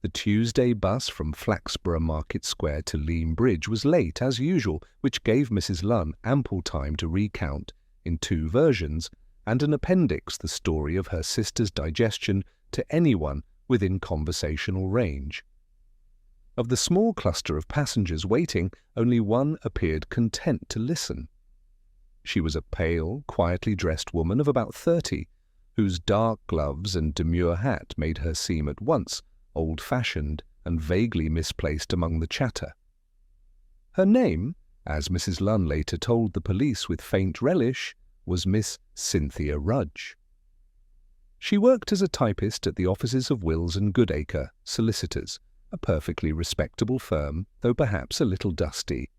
The Tuesday bus from Flaxborough Market Square to Leam Bridge was late as usual, which gave Mrs. Lunn ample time to recount, in two versions, and an appendix, the story of her sister's digestion to anyone within conversational range. Of the small cluster of passengers waiting, only one appeared content to listen. She was a pale, quietly dressed woman of about 30, whose dark gloves and demure hat made her seem at once old-fashioned and vaguely misplaced among the chatter. Her name, as Mrs. Lunn later told the police with faint relish, was Miss Cynthia Rudge. She worked as a typist at the offices of Wills and Goodacre, solicitors, a perfectly respectable firm, though perhaps a little dusty.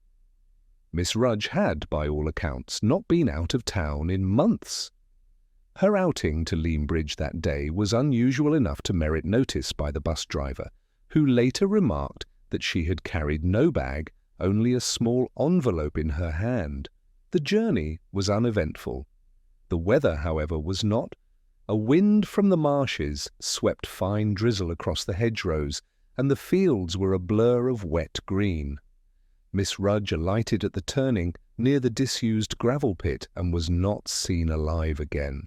Miss Rudge had, by all accounts, not been out of town in months. Her outing to Leam Bridge that day was unusual enough to merit notice by the bus driver, who later remarked that she had carried no bag, only a small envelope in her hand. The journey was uneventful. The weather, however, was not. A wind from the marshes swept fine drizzle across the hedgerows, and the fields were a blur of wet green. Miss Rudge alighted at the turning near the disused gravel pit and was not seen alive again.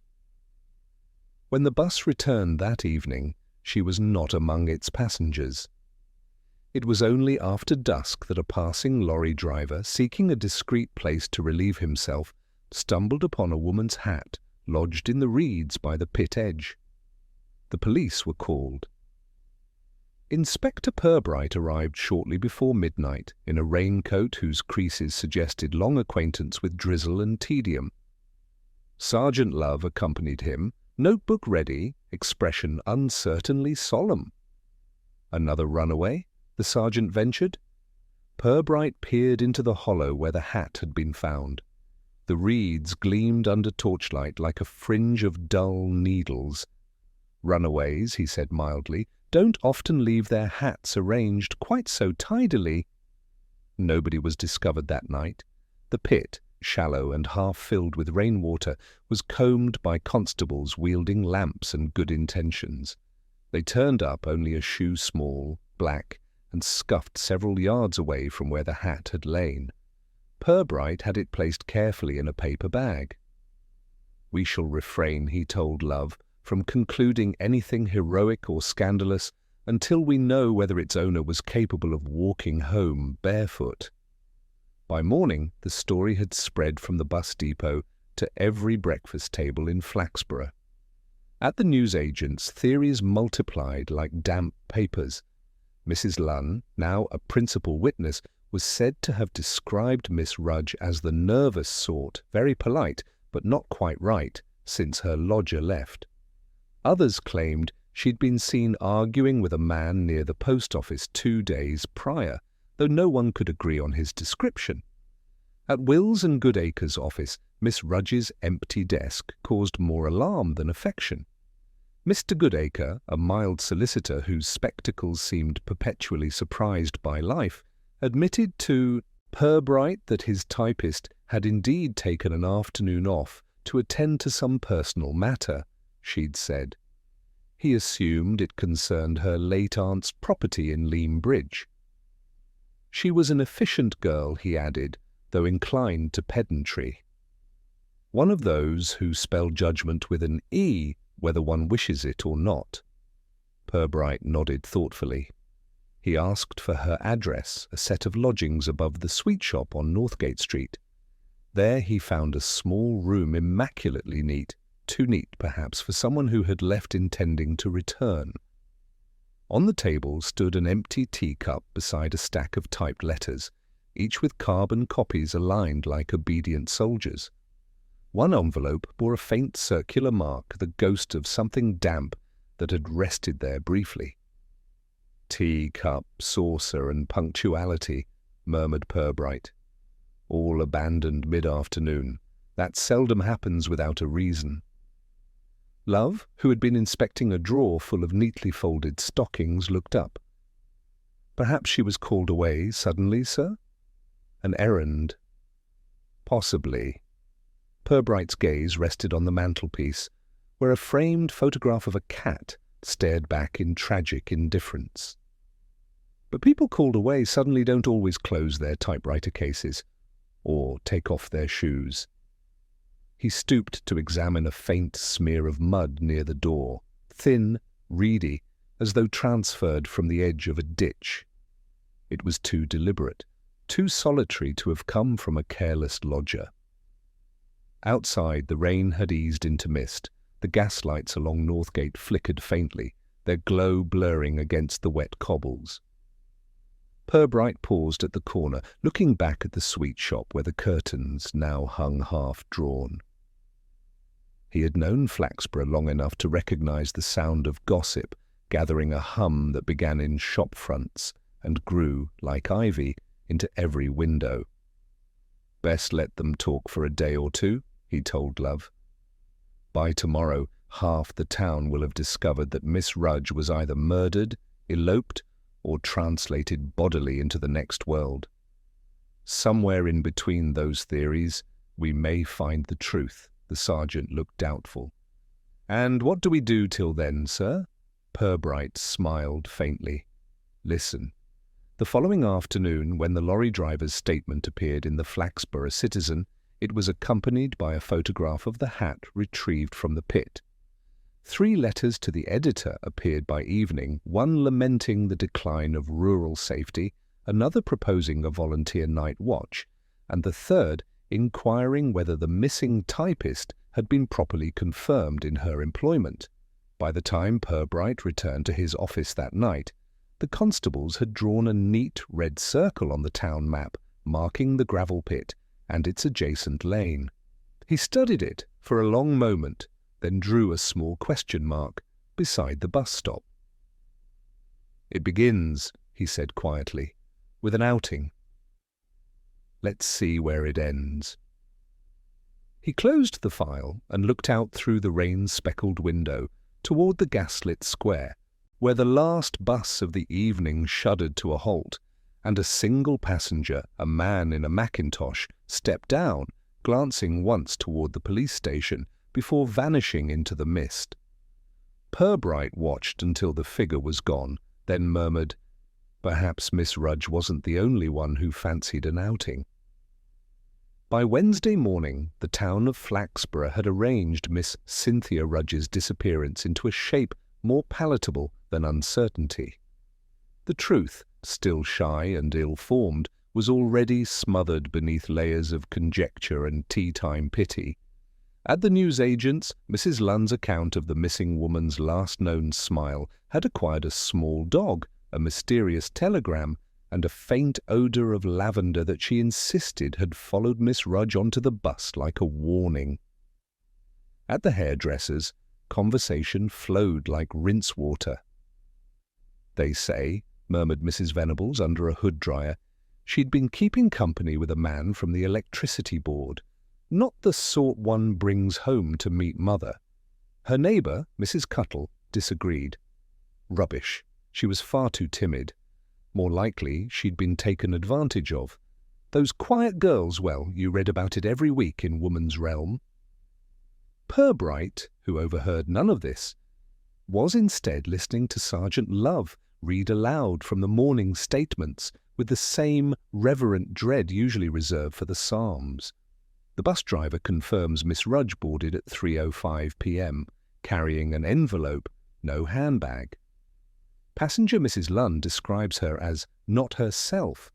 When the bus returned that evening, she was not among its passengers. It was only after dusk that a passing lorry driver, seeking a discreet place to relieve himself, stumbled upon a woman's hat lodged in the reeds by the pit edge. The police were called. Inspector Purbright arrived shortly before midnight in a raincoat whose creases suggested long acquaintance with drizzle and tedium. Sergeant Love accompanied him, notebook ready, expression uncertainly solemn. Another runaway? The sergeant ventured. Purbright peered into the hollow where the hat had been found. The reeds gleamed under torchlight like a fringe of dull needles. Runaways, he said mildly, don't often leave their hats arranged quite so tidily. Nobody was discovered that night. The pit, shallow and half filled with rainwater, was combed by constables wielding lamps and good intentions. They turned up only a shoe small, black, and scuffed several yards away from where the hat had lain. Purbright had it placed carefully in a paper bag. "We shall refrain," he told Love, "from concluding anything heroic or scandalous until we know whether its owner was capable of walking home barefoot." By morning, the story had spread from the bus depot to every breakfast table in Flaxborough. At the newsagents, theories multiplied like damp papers. Mrs. Lunn, now a principal witness, was said to have described Miss Rudge as the nervous sort, very polite, but not quite right, since her lodger left. Others claimed she'd been seen arguing with a man near the post office 2 days prior, though no one could agree on his description. At Wills and Goodacre's office, Miss Rudge's empty desk caused more alarm than affection. Mr. Goodacre, a mild solicitor whose spectacles seemed perpetually surprised by life, admitted to Purbright that his typist had indeed taken an afternoon off to attend to some personal matter, she'd said. He assumed it concerned her late aunt's property in Leam Bridge. She was an efficient girl, he added, though inclined to pedantry. One of those who spell judgment with an E, whether one wishes it or not. Purbright nodded thoughtfully. He asked for her address, a set of lodgings above the sweet shop on Northgate Street. There he found a small room immaculately neat, too neat perhaps for someone who had left intending to return. On the table stood an empty teacup beside a stack of typed letters, each with carbon copies aligned like obedient soldiers. One envelope bore a faint circular mark, the ghost of something damp that had rested there briefly. "Teacup, saucer, and punctuality," murmured Purbright. "All abandoned mid-afternoon. That seldom happens without a reason." Love, who had been inspecting a drawer full of neatly folded stockings, looked up. "Perhaps she was called away suddenly, sir?" "An errand?" "Possibly." Purbright's gaze rested on the mantelpiece, where a framed photograph of a cat stared back in tragic indifference. But people called away suddenly don't always close their typewriter cases or take off their shoes. He stooped to examine a faint smear of mud near the door, thin, reedy, as though transferred from the edge of a ditch. It was too deliberate, too solitary to have come from a careless lodger. Outside, the rain had eased into mist. The gaslights along Northgate flickered faintly, their glow blurring against the wet cobbles. Purbright paused at the corner, looking back at the sweet shop where the curtains now hung half-drawn. He had known Flaxborough long enough to recognize the sound of gossip gathering a hum that began in shop fronts and grew, like ivy, into every window. "Best let them talk for a day or two," he told Love. "By tomorrow, half the town will have discovered that Miss Rudge was either murdered, eloped, or translated bodily into the next world. Somewhere in between those theories, we may find the truth." The sergeant looked doubtful. "And what do we do till then, sir?" Purbright smiled faintly. "Listen." The following afternoon, when the lorry driver's statement appeared in the Flaxborough Citizen, it was accompanied by a photograph of the hat retrieved from the pit. 3 letters to the editor appeared by evening, one lamenting the decline of rural safety, another proposing a volunteer night watch, and the third inquiring whether the missing typist had been properly confirmed in her employment. By the time Purbright returned to his office that night, the constables had drawn a neat red circle on the town map, marking the gravel pit and its adjacent lane. He studied it for a long moment, then drew a small question mark beside the bus stop. "It begins," he said quietly, "with an outing. Let's see where it ends." He closed the file and looked out through the rain-speckled window toward the gaslit square, where the last bus of the evening shuddered to a halt, and a single passenger, a man in a mackintosh, stepped down, glancing once toward the police station before vanishing into the mist. Purbright watched until the figure was gone, then murmured, "Perhaps Miss Rudge wasn't the only one who fancied an outing." By Wednesday morning, the town of Flaxborough had arranged Miss Cynthia Rudge's disappearance into a shape more palatable than uncertainty. The truth, still shy and ill-formed, was already smothered beneath layers of conjecture and tea-time pity. At the newsagents, Mrs. Lunn's account of the missing woman's last known smile had acquired a small dog, a mysterious telegram, and a faint odour of lavender that she insisted had followed Miss Rudge onto the bus like a warning. At the hairdresser's, conversation flowed like rinse water. "They say," murmured Mrs. Venables under a hood-dryer, "she'd been keeping company with a man from the electricity board, not the sort one brings home to meet mother." Her neighbour, Mrs. Cuttle, disagreed. Rubbish. She was far too timid. More likely, she'd been taken advantage of. Those quiet girls, well, you read about it every week in Woman's Realm. Purbright, who overheard none of this, was instead listening to Sergeant Love read aloud from the morning statements with the same reverent dread usually reserved for the Psalms. The bus driver confirms Miss Rudge boarded at 3:05 p.m., carrying an envelope, no handbag. Passenger Mrs. Lunn describes her as not herself.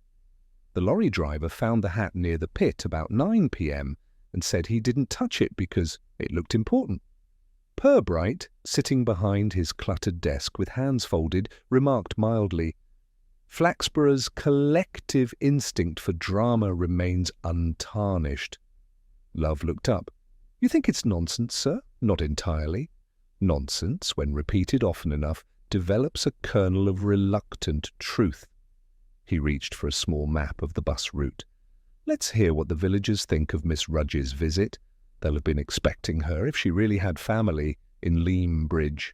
The lorry driver found the hat near the pit about 9 p.m. and said he didn't touch it because it looked important. Purbright, sitting behind his cluttered desk with hands folded, remarked mildly, "Flaxborough's collective instinct for drama remains untarnished." Love looked up. "You think it's nonsense, sir?" "Not entirely. Nonsense, when repeated often enough, develops a kernel of reluctant truth." He reached for a small map of the bus route. "Let's hear what the villagers think of Miss Rudge's visit. They'll have been expecting her, if she really had family, in Leam Bridge."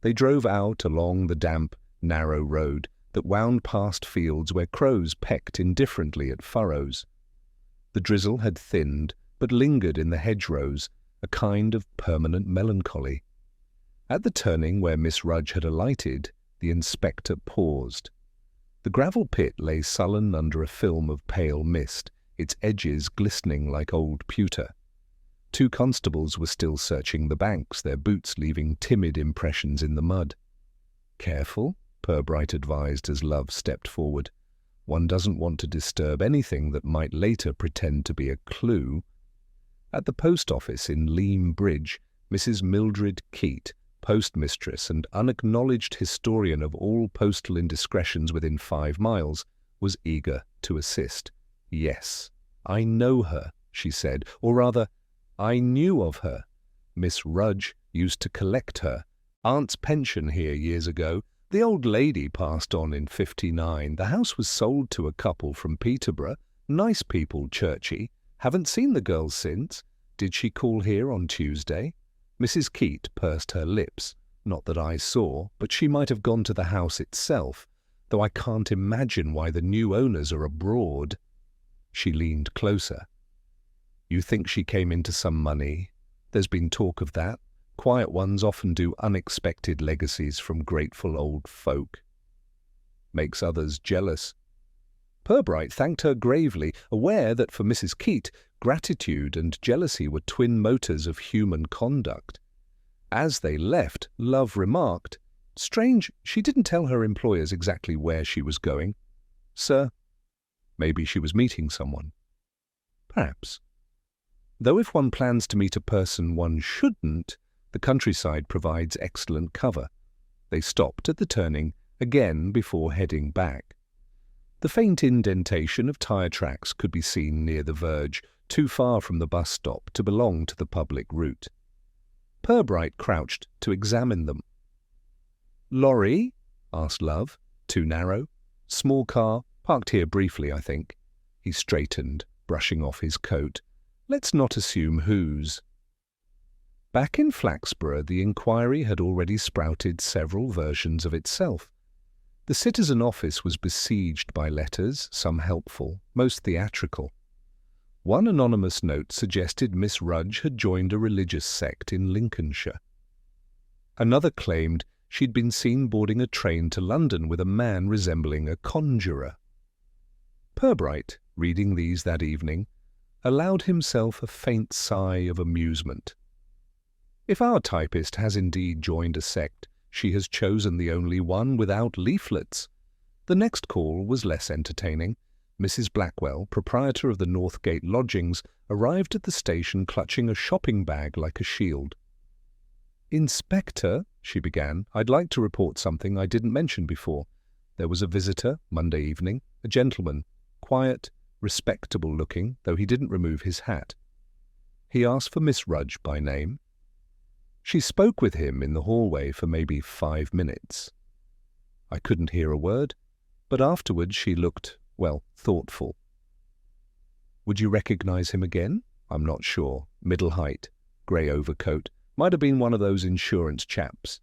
They drove out along the damp, narrow road that wound past fields where crows pecked indifferently at furrows. The drizzle had thinned, but lingered in the hedgerows, a kind of permanent melancholy. At the turning where Miss Rudge had alighted, the inspector paused. The gravel pit lay sullen under a film of pale mist, its edges glistening like old pewter. 2 constables were still searching the banks, their boots leaving timid impressions in the mud. "Careful," Purbright advised as Love stepped forward. "One doesn't want to disturb anything that might later pretend to be a clue." At the post office in Leam Bridge, Mrs. Mildred Keat, postmistress and unacknowledged historian of all postal indiscretions within 5 miles, was eager to assist. "Yes, I know her," she said, "or rather, I knew of her. Miss Rudge used to collect her. Aunt's pension here years ago. The old lady passed on in '59. The house was sold to a couple from Peterborough. Nice people, churchy. Haven't seen the girl since. Did she call here on Tuesday?" Mrs. Keat pursed her lips. "Not that I saw, but she might have gone to the house itself, though I can't imagine why the new owners are abroad." She leaned closer. "You think she came into some money? There's been talk of that. Quiet ones often do unexpected legacies from grateful old folk." "Makes others jealous." Purbright thanked her gravely, aware that for Mrs. Keat, gratitude and jealousy were twin motors of human conduct. As they left, Love remarked, "Strange, she didn't tell her employers exactly where she was going." "Sir?" "Maybe she was meeting someone." "Perhaps. Though if one plans to meet a person one shouldn't, the countryside provides excellent cover." They stopped at the turning again before heading back. The faint indentation of tyre tracks could be seen near the verge, too far from the bus stop to belong to the public route. Purbright crouched to examine them. "Lorry?" asked Love. "Too narrow? Small car, parked here briefly, I think." He straightened, brushing off his coat. "Let's not assume whose." Back in Flaxborough, the inquiry had already sprouted several versions of itself. The citizen office was besieged by letters, some helpful, most theatrical. One anonymous note suggested Miss Rudge had joined a religious sect in Lincolnshire. Another claimed she'd been seen boarding a train to London with a man resembling a conjurer. Purbright, reading these that evening, allowed himself a faint sigh of amusement. If our typist has indeed joined a sect, she has chosen the only one without leaflets. The next call was less entertaining. Mrs. Blackwell, proprietor of the Northgate lodgings, arrived at the station clutching a shopping bag like a shield. "Inspector," she began, "I'd like to report something I didn't mention before. There was a visitor Monday evening, a gentleman, quiet, respectable-looking, though he didn't remove his hat. He asked for Miss Rudge by name. She spoke with him in the hallway for maybe 5 minutes. I couldn't hear a word, but afterwards she looked, well, thoughtful. Would you recognize him again? I'm not sure. Middle height, grey overcoat, might have been one of those insurance chaps.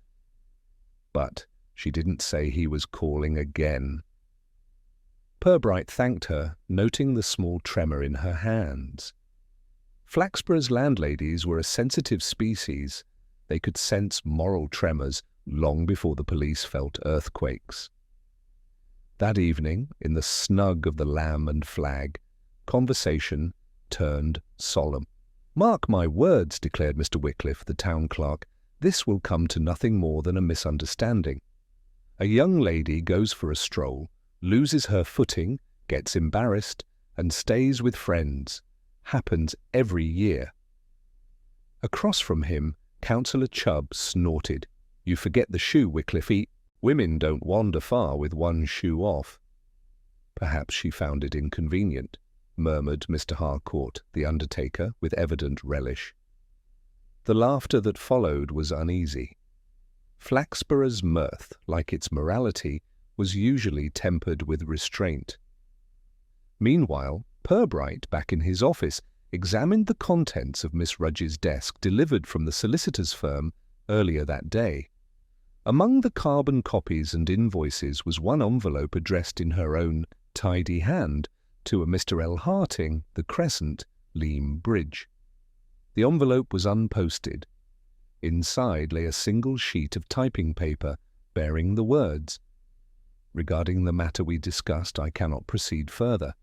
But she didn't say he was calling again." Purbright thanked her, noting the small tremor in her hands. Flaxborough's landladies were a sensitive species. They could sense moral tremors long before the police felt earthquakes. That evening, in the snug of the Lamb and Flag, conversation turned solemn. "Mark my words," declared Mr. Wycliffe, the town clerk, "this will come to nothing more than a misunderstanding. A young lady goes for a stroll, loses her footing, gets embarrassed, and stays with friends. Happens every year." Across from him, Councillor Chubb snorted. "You forget the shoe, Wycliffe. Women don't wander far with one shoe off." "Perhaps she found it inconvenient," murmured Mr. Harcourt, the undertaker, with evident relish. The laughter that followed was uneasy. Flaxborough's mirth, like its morality, was usually tempered with restraint. Meanwhile, Purbright, back in his office, examined the contents of Miss Rudge's desk delivered from the solicitor's firm earlier that day. Among the carbon copies and invoices was one envelope addressed in her own tidy hand to a Mr. L. Harting, The Crescent, Leam Bridge. The envelope was unposted. Inside lay a single sheet of typing paper bearing the words, Regarding the matter we discussed, I cannot proceed further.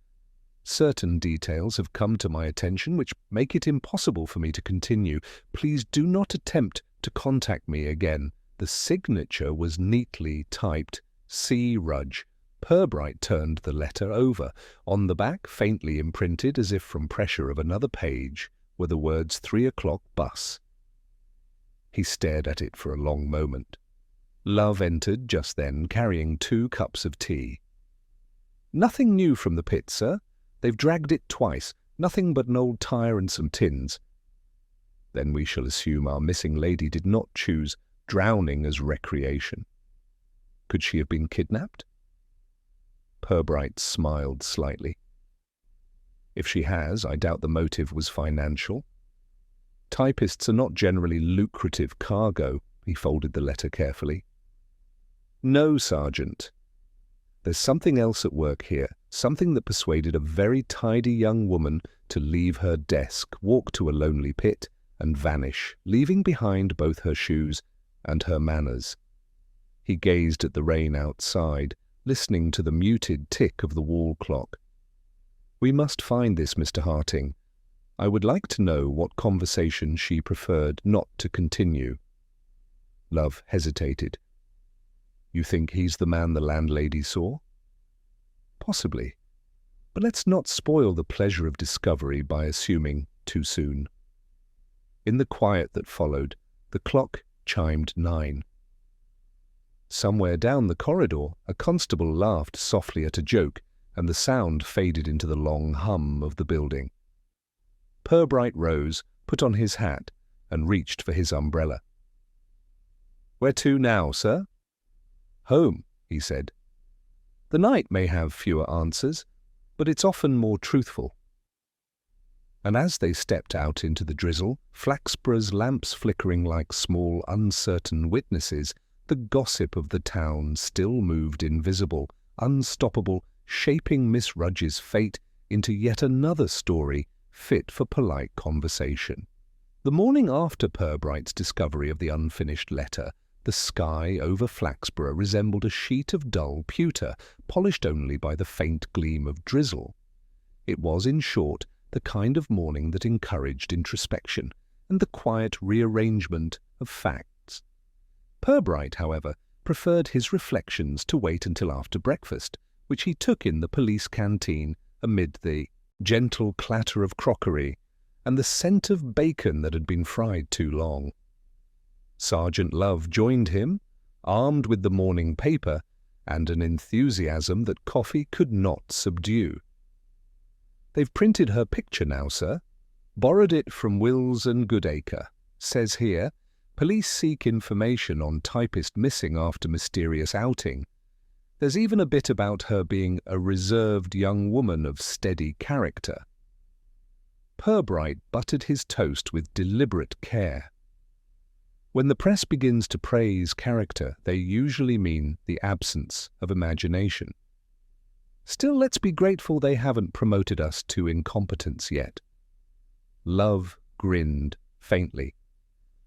Certain details have come to my attention which make it impossible for me to continue. Please do not attempt to contact me again. The signature was neatly typed, C. Rudge. Purbright turned the letter over. On the back, faintly imprinted as if from pressure of another page, were the words 3 o'clock bus. He stared at it for a long moment. Love entered just then, carrying 2 cups of tea. "Nothing new from the pit, sir. They've dragged it twice. Nothing but an old tyre and some tins." Then we shall assume our missing lady did not choose drowning as recreation. Could she have been kidnapped? Purbright smiled slightly. If she has, I doubt the motive was financial. Typists are not generally lucrative cargo. He folded the letter carefully. No, Sergeant. There's something else at work here, something that persuaded a very tidy young woman to leave her desk, walk to a lonely pit, and vanish, leaving behind both her shoes and her manners. He gazed at the rain outside, listening to the muted tick of the wall clock. We must find this, Mr. Harting. I would like to know what conversation she preferred not to continue. Love hesitated. You think he's the man the landlady saw? Possibly. But let's not spoil the pleasure of discovery by assuming too soon. In the quiet that followed, the clock chimed 9. Somewhere down the corridor, a constable laughed softly at a joke, and the sound faded into the long hum of the building. Purbright rose, put on his hat, and reached for his umbrella. "Where to now, sir?" "Home," he said. "The night may have fewer answers, but it's often more truthful." And as they stepped out into the drizzle, Flaxborough's lamps flickering like small, uncertain witnesses, the gossip of the town still moved invisible, unstoppable, shaping Miss Rudge's fate into yet another story fit for polite conversation. The morning after Purbright's discovery of the unfinished letter, the sky over Flaxborough resembled a sheet of dull pewter, polished only by the faint gleam of drizzle. It was, in short, the kind of morning that encouraged introspection and the quiet rearrangement of facts. Purbright, however, preferred his reflections to wait until after breakfast, which he took in the police canteen amid the gentle clatter of crockery and the scent of bacon that had been fried too long. Sergeant Love joined him, armed with the morning paper and an enthusiasm that coffee could not subdue. "They've printed her picture now, sir. Borrowed it from Wills and Goodacre. Says here, police seek information on typist missing after mysterious outing. There's even a bit about her being a reserved young woman of steady character." Purbright buttered his toast with deliberate care. When the press begins to praise character, they usually mean the absence of imagination. Still, let's be grateful they haven't promoted us to incompetence yet. Love grinned faintly.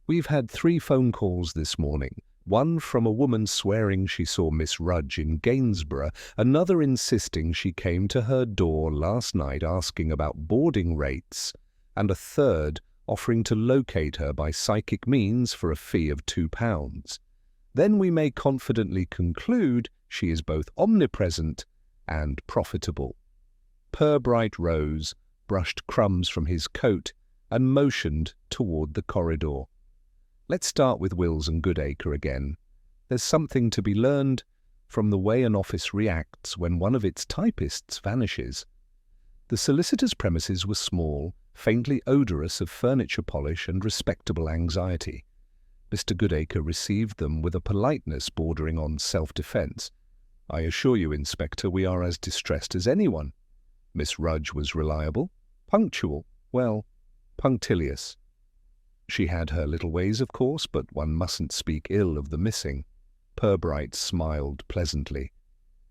"We've had 3 phone calls this morning. One from a woman swearing she saw Miss Rudge in Gainsborough, another insisting she came to her door last night asking about boarding rates, and a third offering to locate her by psychic means for a fee of £2. Then we may confidently conclude she is both omnipresent and profitable." Purbright rose, brushed crumbs from his coat, and motioned toward the corridor. "Let's start with Wills and Goodacre again. There's something to be learned from the way an office reacts when one of its typists vanishes. The solicitor's premises were small, faintly odorous of furniture polish and respectable anxiety. Mr. Goodacre received them with a politeness bordering on self-defence. "I assure you, Inspector, we are as distressed as anyone. Miss Rudge was reliable, punctual, well, punctilious. She had her little ways, of course, but one mustn't speak ill of the missing." Purbright smiled pleasantly.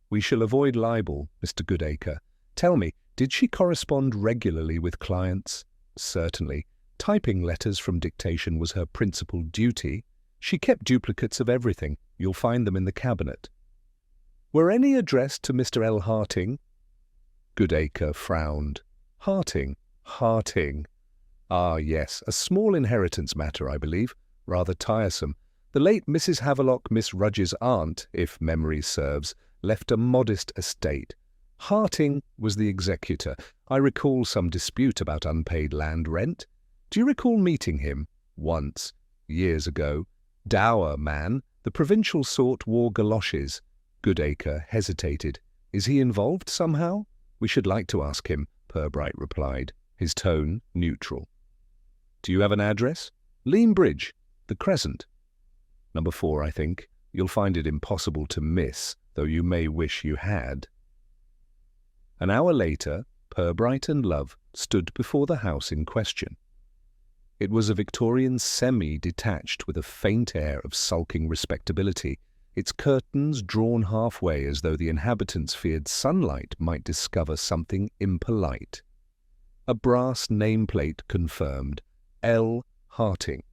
"We shall avoid libel, Mr. Goodacre. Tell me, did she correspond regularly with clients?" "Certainly. Typing letters from dictation was her principal duty. She kept duplicates of everything. You'll find them in the cabinet." Were any addressed to Mr. L. Harting? Goodacre frowned. Harting, Harting. Ah, yes, a small inheritance matter, I believe. Rather tiresome. The late Mrs. Havelock, Miss Rudge's aunt, if memory serves, left a modest estate. Harting was the executor. I recall some dispute about unpaid land rent. Do you recall meeting him? Once. Years ago. Dour man. The provincial sort wore galoshes. Goodacre hesitated. Is he involved somehow? We should like to ask him, Purbright replied, his tone neutral. Do you have an address? Leam Bridge, the Crescent. Number 4, I think. You'll find it impossible to miss, though you may wish you had. An hour later, Purbright and Love stood before the house in question. It was a Victorian semi-detached with a faint air of sulking respectability, its curtains drawn halfway as though the inhabitants feared sunlight might discover something impolite. A brass nameplate confirmed, L. Harting.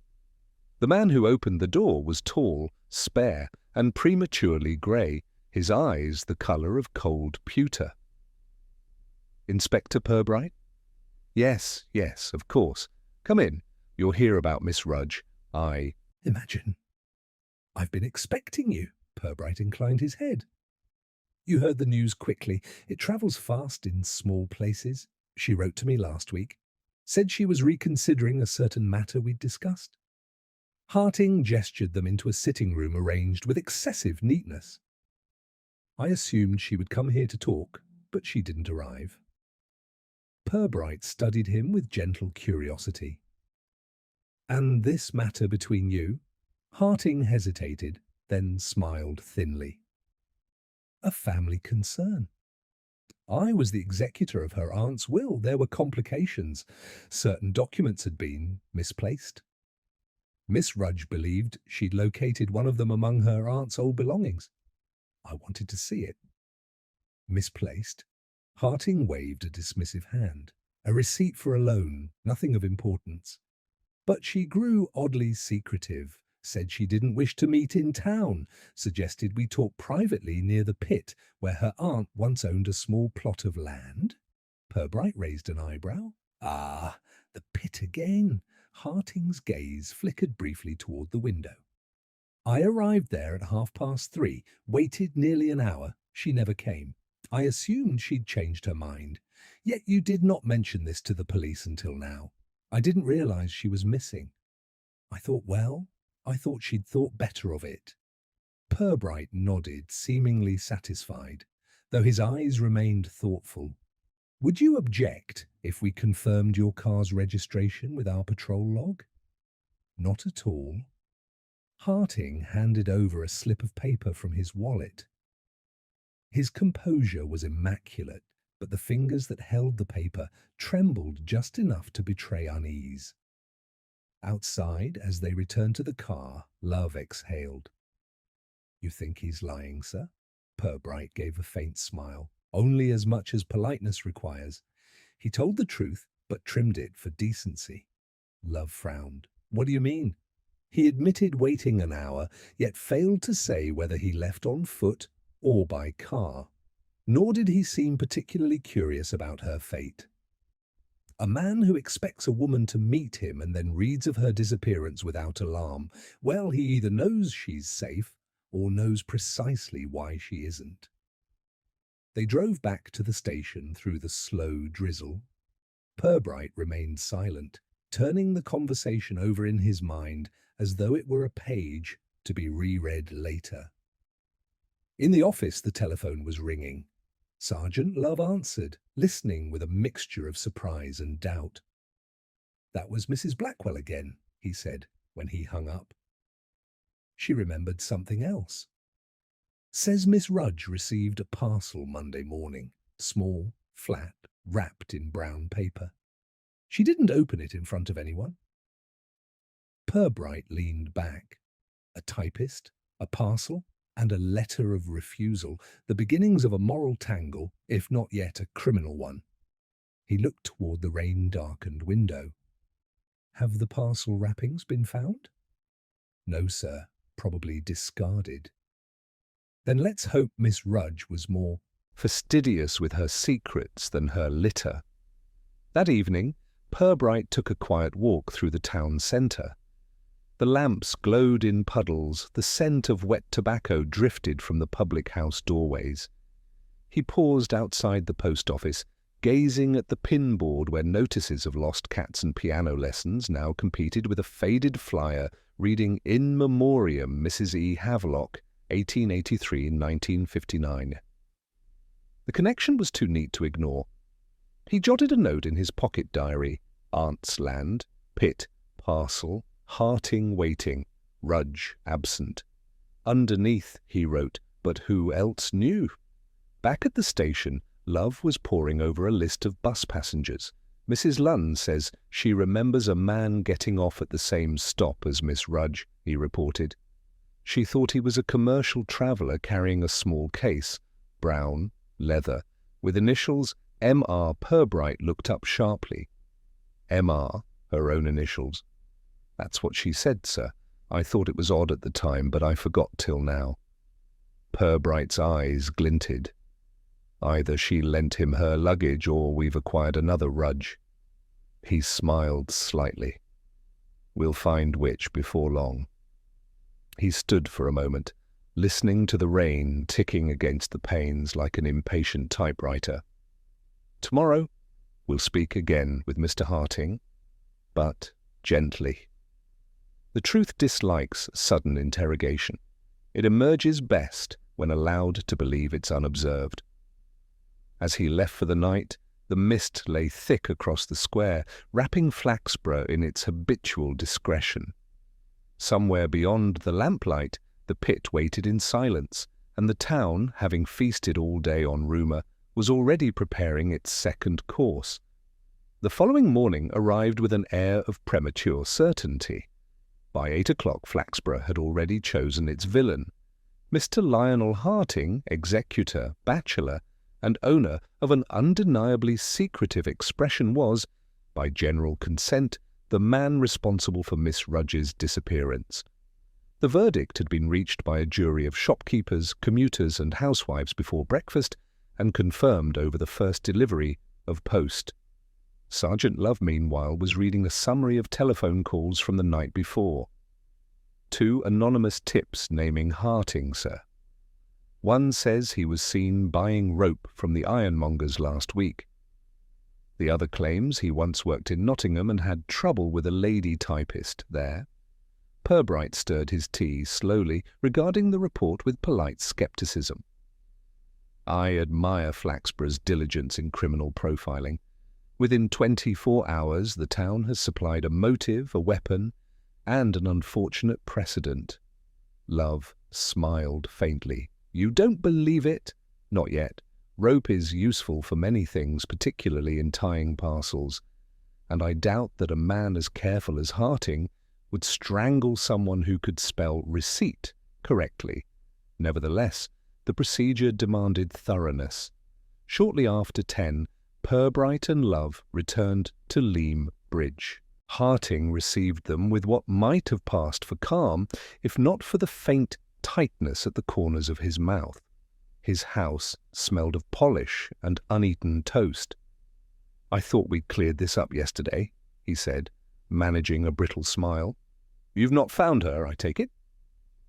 The man who opened the door was tall, spare, and prematurely grey, his eyes the colour of cold pewter. Inspector Purbright? Yes, of course. Come in. You'll hear about Miss Rudge. Imagine. I've been expecting you. Purbright inclined his head. You heard the news quickly. It travels fast in small places. She wrote to me last week. Said she was reconsidering a certain matter we'd discussed. Harting gestured them into a sitting room arranged with excessive neatness. I assumed she would come here to talk, but she didn't arrive. Purbright studied him with gentle curiosity. And this matter between you? Harting hesitated, then smiled thinly. A family concern. I was the executor of her aunt's will. There were complications. Certain documents had been misplaced. Miss Rudge believed she'd located one of them among her aunt's old belongings. I wanted to see it. Misplaced? Harting waved a dismissive hand. A receipt for a loan, nothing of importance. But she grew oddly secretive, said she didn't wish to meet in town, suggested we talk privately near the pit where her aunt once owned a small plot of land. Purbright raised an eyebrow. Ah, the pit again. Harting's gaze flickered briefly toward the window. I arrived there at 3:30, waited nearly an hour. She never came. I assumed she'd changed her mind. Yet you did not mention this to the police until now. I didn't realize she was missing. I thought she'd thought better of it. Purbright nodded, seemingly satisfied, though his eyes remained thoughtful. Would you object if we confirmed your car's registration with our patrol log? Not at all. Harting handed over a slip of paper from his wallet. His composure was immaculate, but the fingers that held the paper trembled just enough to betray unease. Outside, as they returned to the car, Love exhaled. You think he's lying, sir? Purbright gave a faint smile. Only as much as politeness requires. He told the truth, but trimmed it for decency. Love frowned. What do you mean? He admitted waiting an hour, yet failed to say whether he left on foot or by car. Nor did he seem particularly curious about her fate. A man who expects a woman to meet him and then reads of her disappearance without alarm, well, he either knows she's safe or knows precisely why she isn't. They drove back to the station through the slow drizzle. Purbright remained silent, turning the conversation over in his mind as though it were a page to be reread later. In the office, the telephone was ringing. Sergeant Love answered, listening with a mixture of surprise and doubt. That was Mrs. Blackwell again, he said, when he hung up. She remembered something else. Says Miss Rudge received a parcel Monday morning, small, flat, wrapped in brown paper. She didn't open it in front of anyone. Purbright leaned back. A typist, a parcel, and a letter of refusal, the beginnings of a moral tangle, if not yet a criminal one. He looked toward the rain-darkened window. Have the parcel wrappings been found? No, sir, probably discarded. Then let's hope Miss Rudge was more fastidious with her secrets than her litter. That evening, Purbright took a quiet walk through the town centre. The lamps glowed in puddles, the scent of wet tobacco drifted from the public house doorways. He paused outside the post office, gazing at the pin board where notices of lost cats and piano lessons now competed with a faded flyer reading In Memoriam Mrs. E. Havelock, 1883-1959. The connection was too neat to ignore. He jotted a note in his pocket diary: Aunt's land, Pitt, parcel, Harting waiting, Rudge absent. Underneath, he wrote, but who else knew? Back at the station, Love was poring over a list of bus passengers. Mrs. Lunn says she remembers a man getting off at the same stop as Miss Rudge, he reported. She thought he was a commercial traveller carrying a small case, brown, leather, with initials M.R. Purbright looked up sharply. M.R., her own initials. That's what she said, sir. I thought it was odd at the time, but I forgot till now. Purbright's eyes glinted. Either she lent him her luggage or we've acquired another Rudge. He smiled slightly. We'll find which before long. He stood for a moment, listening to the rain ticking against the panes like an impatient typewriter. Tomorrow we'll speak again with Mr. Harting, but gently. The truth dislikes sudden interrogation. It emerges best when allowed to believe it's unobserved. As he left for the night, the mist lay thick across the square, wrapping Flaxborough in its habitual discretion. Somewhere beyond the lamplight, the pit waited in silence, and the town, having feasted all day on rumour, was already preparing its second course. The following morning arrived with an air of premature certainty. By 8 o'clock, Flaxborough had already chosen its villain. Mr. Lionel Harting, executor, bachelor, and owner of an undeniably secretive expression, was, by general consent, the man responsible for Miss Rudge's disappearance. The verdict had been reached by a jury of shopkeepers, commuters, and housewives before breakfast, and confirmed over the first delivery of post. Sergeant Love, meanwhile, was reading a summary of telephone calls from the night before. 2 anonymous tips naming Harting, sir. One says he was seen buying rope from the ironmongers last week. The other claims he once worked in Nottingham and had trouble with a lady typist there. Purbright stirred his tea slowly, regarding the report with polite scepticism. I admire Flaxborough's diligence in criminal profiling. Within 24 hours, the town has supplied a motive, a weapon, and an unfortunate precedent. Love smiled faintly. You don't believe it? Not yet. Rope is useful for many things, particularly in tying parcels, and I doubt that a man as careful as Harting would strangle someone who could spell receipt correctly. Nevertheless, the procedure demanded thoroughness. Shortly after 10, Purbright and Love returned to Leam Bridge. Harting received them with what might have passed for calm, if not for the faint tightness at the corners of his mouth. His house smelled of polish and uneaten toast. I thought we'd cleared this up yesterday, he said, managing a brittle smile. You've not found her, I take it?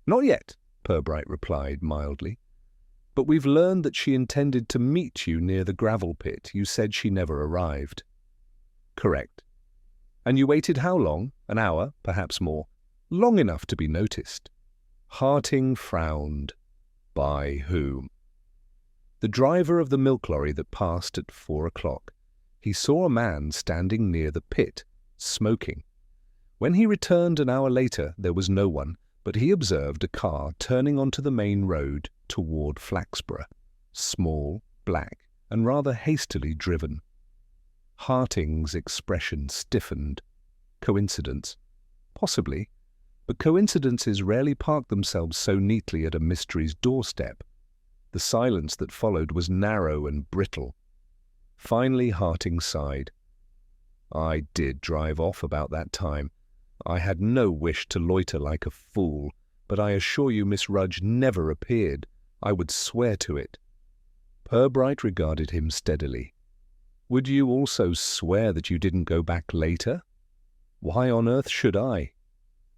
Not yet, Purbright replied mildly. But we've learned that she intended to meet you near the gravel pit. You said she never arrived. Correct. And you waited how long? An hour, perhaps more. Long enough to be noticed. Harting frowned. By whom? The driver of the milk lorry that passed at 4 o'clock. He saw a man standing near the pit, smoking. When he returned an hour later, there was no one, but he observed a car turning onto the main road toward Flaxborough, small, black, and rather hastily driven. Harting's expression stiffened. Coincidence? Possibly, but coincidences rarely park themselves so neatly at a mystery's doorstep. The silence that followed was narrow and brittle. Finally, Harting sighed. I did drive off about that time. I had no wish to loiter like a fool, but I assure you Miss Rudge never appeared. I would swear to it. Purbright regarded him steadily. Would you also swear that you didn't go back later? Why on earth should I?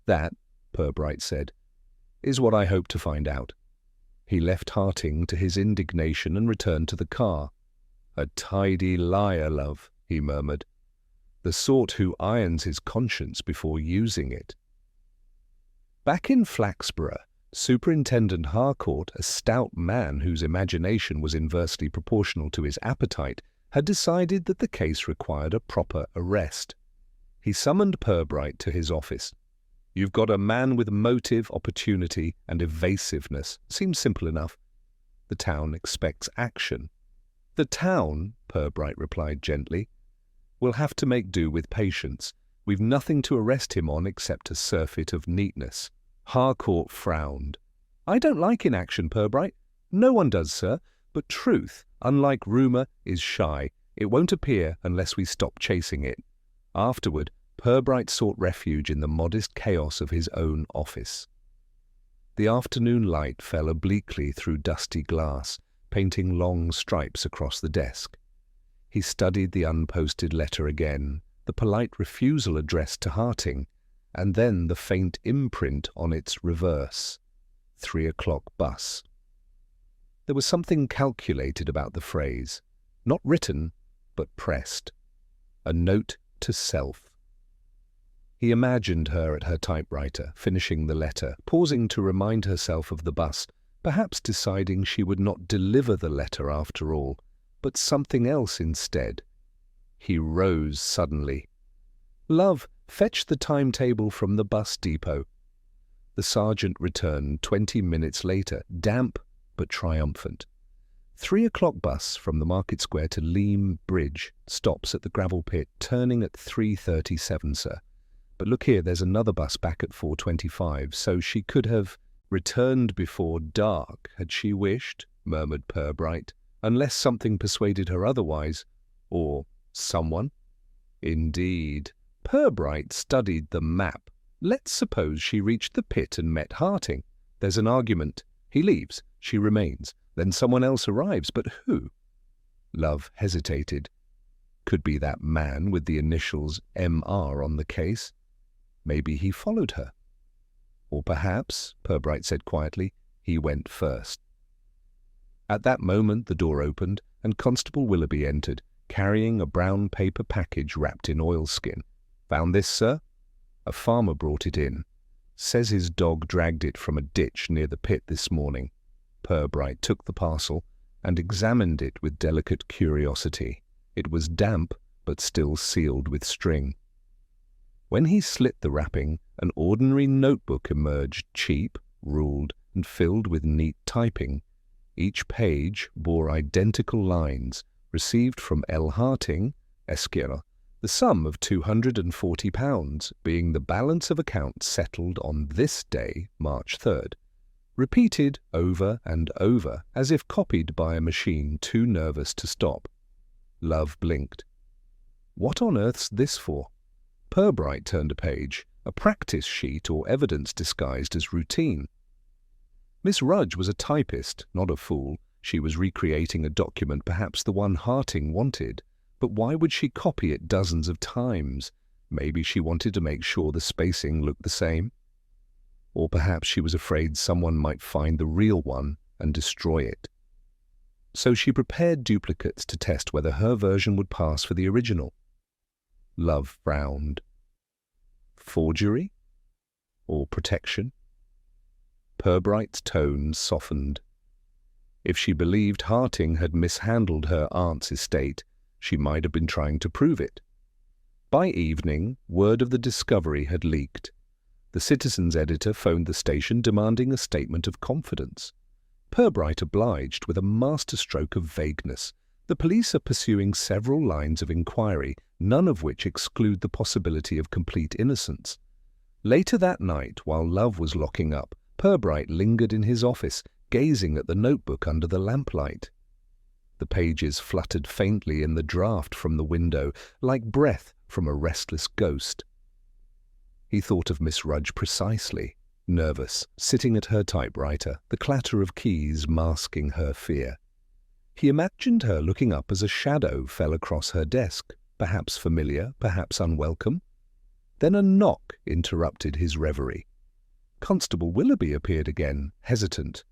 That, Purbright said, is what I hope to find out. He left Harting to his indignation and returned to the car. A tidy liar, love, he murmured. The sort who irons his conscience before using it. Back in Flaxborough, Superintendent Harcourt, a stout man whose imagination was inversely proportional to his appetite, had decided that the case required a proper arrest. He summoned Purbright to his office. You've got a man with motive, opportunity, and evasiveness. Seems simple enough. The town expects action. The town, Purbright replied gently, will have to make do with patience. We've nothing to arrest him on except a surfeit of neatness. Harcourt frowned. I don't like inaction, Purbright. No one does, sir. But truth, unlike rumour, is shy. It won't appear unless we stop chasing it. Afterward, Purbright sought refuge in the modest chaos of his own office. The afternoon light fell obliquely through dusty glass, painting long stripes across the desk. He studied the unposted letter again, the polite refusal addressed to Harting, and then the faint imprint on its reverse. 3 o'clock bus. There was something calculated about the phrase, not written, but pressed. A note to self. He imagined her at her typewriter, finishing the letter, pausing to remind herself of the bus, perhaps deciding she would not deliver the letter after all, but something else instead. He rose suddenly. Love, fetch the timetable from the bus depot. The sergeant returned 20 minutes later, damp but triumphant. 3 o'clock bus from the Market Square to Leam Bridge stops at the gravel pit, turning at 3:37, sir. But look here, there's another bus back at 4:25, so she could have returned before dark, had she wished, murmured Purbright, unless something persuaded her otherwise. Or someone? Indeed. Purbright studied the map. Let's suppose she reached the pit and met Harting. There's an argument. He leaves. She remains. Then someone else arrives. But who? Love hesitated. Could be that man with the initials M.R. on the case. Maybe he followed her. Or perhaps, Purbright said quietly, he went first. At that moment the door opened, and Constable Willoughby entered, carrying a brown paper package wrapped in oilskin. Found this, sir? A farmer brought it in. Says his dog dragged it from a ditch near the pit this morning. Purbright took the parcel and examined it with delicate curiosity. It was damp, but still sealed with string. When he slit the wrapping, an ordinary notebook emerged, cheap, ruled, and filled with neat typing. Each page bore identical lines, received from L. Harting, Esquire, the sum of £240, being the balance of account settled on this day, March 3rd. Repeated over and over, as if copied by a machine too nervous to stop. Love blinked. What on earth's this for? Purbright turned a page, a practice sheet or evidence disguised as routine. Miss Rudge was a typist, not a fool. She was recreating a document, perhaps the one Harting wanted. But why would she copy it dozens of times? Maybe she wanted to make sure the spacing looked the same. Or perhaps she was afraid someone might find the real one and destroy it. So she prepared duplicates to test whether her version would pass for the original. Love frowned. Forgery? Or protection? Purbright's tone softened. If she believed Harting had mishandled her aunt's estate, she might have been trying to prove it. By evening, word of the discovery had leaked. The Citizen's editor phoned the station demanding a statement of confidence. Purbright obliged with a masterstroke of vagueness. The police are pursuing several lines of inquiry, none of which exclude the possibility of complete innocence. Later that night, while Love was locking up, Purbright lingered in his office, gazing at the notebook under the lamplight. The pages fluttered faintly in the draught from the window, like breath from a restless ghost. He thought of Miss Rudge precisely. nervous, sitting at her typewriter, the clatter of keys masking her fear. He imagined her looking up as a shadow fell across her desk, perhaps familiar, perhaps unwelcome. Then a knock interrupted his reverie. Constable Willoughby appeared again, hesitant.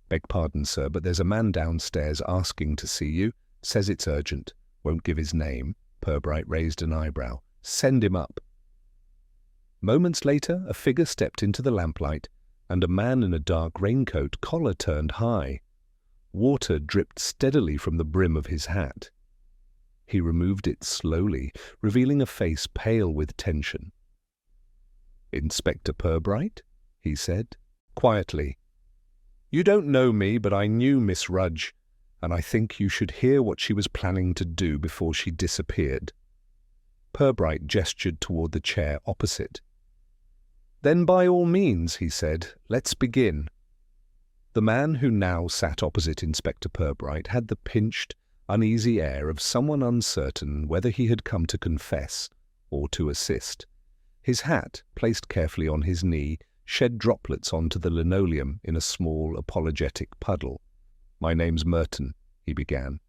"Beg pardon, sir, but there's a man downstairs asking to see you. Says it's urgent. Won't give his name." Purbright raised an eyebrow. "Send him up." Moments later, a figure stepped into the lamplight, and a man in a dark raincoat, collar turned high. Water dripped steadily from the brim of his hat. He removed it slowly, revealing a face pale with tension. "Inspector Purbright?" he said, quietly. "You don't know me, but I knew Miss Rudge, and I think you should hear what she was planning to do before she disappeared." Purbright gestured toward the chair opposite. "Then by all means," he said, "let's begin." The man who now sat opposite Inspector Purbright had the pinched, uneasy air of someone uncertain whether he had come to confess or to assist. His hat, placed carefully on his knee, shed droplets onto the linoleum in a small, apologetic puddle. "My name's Merton," he began.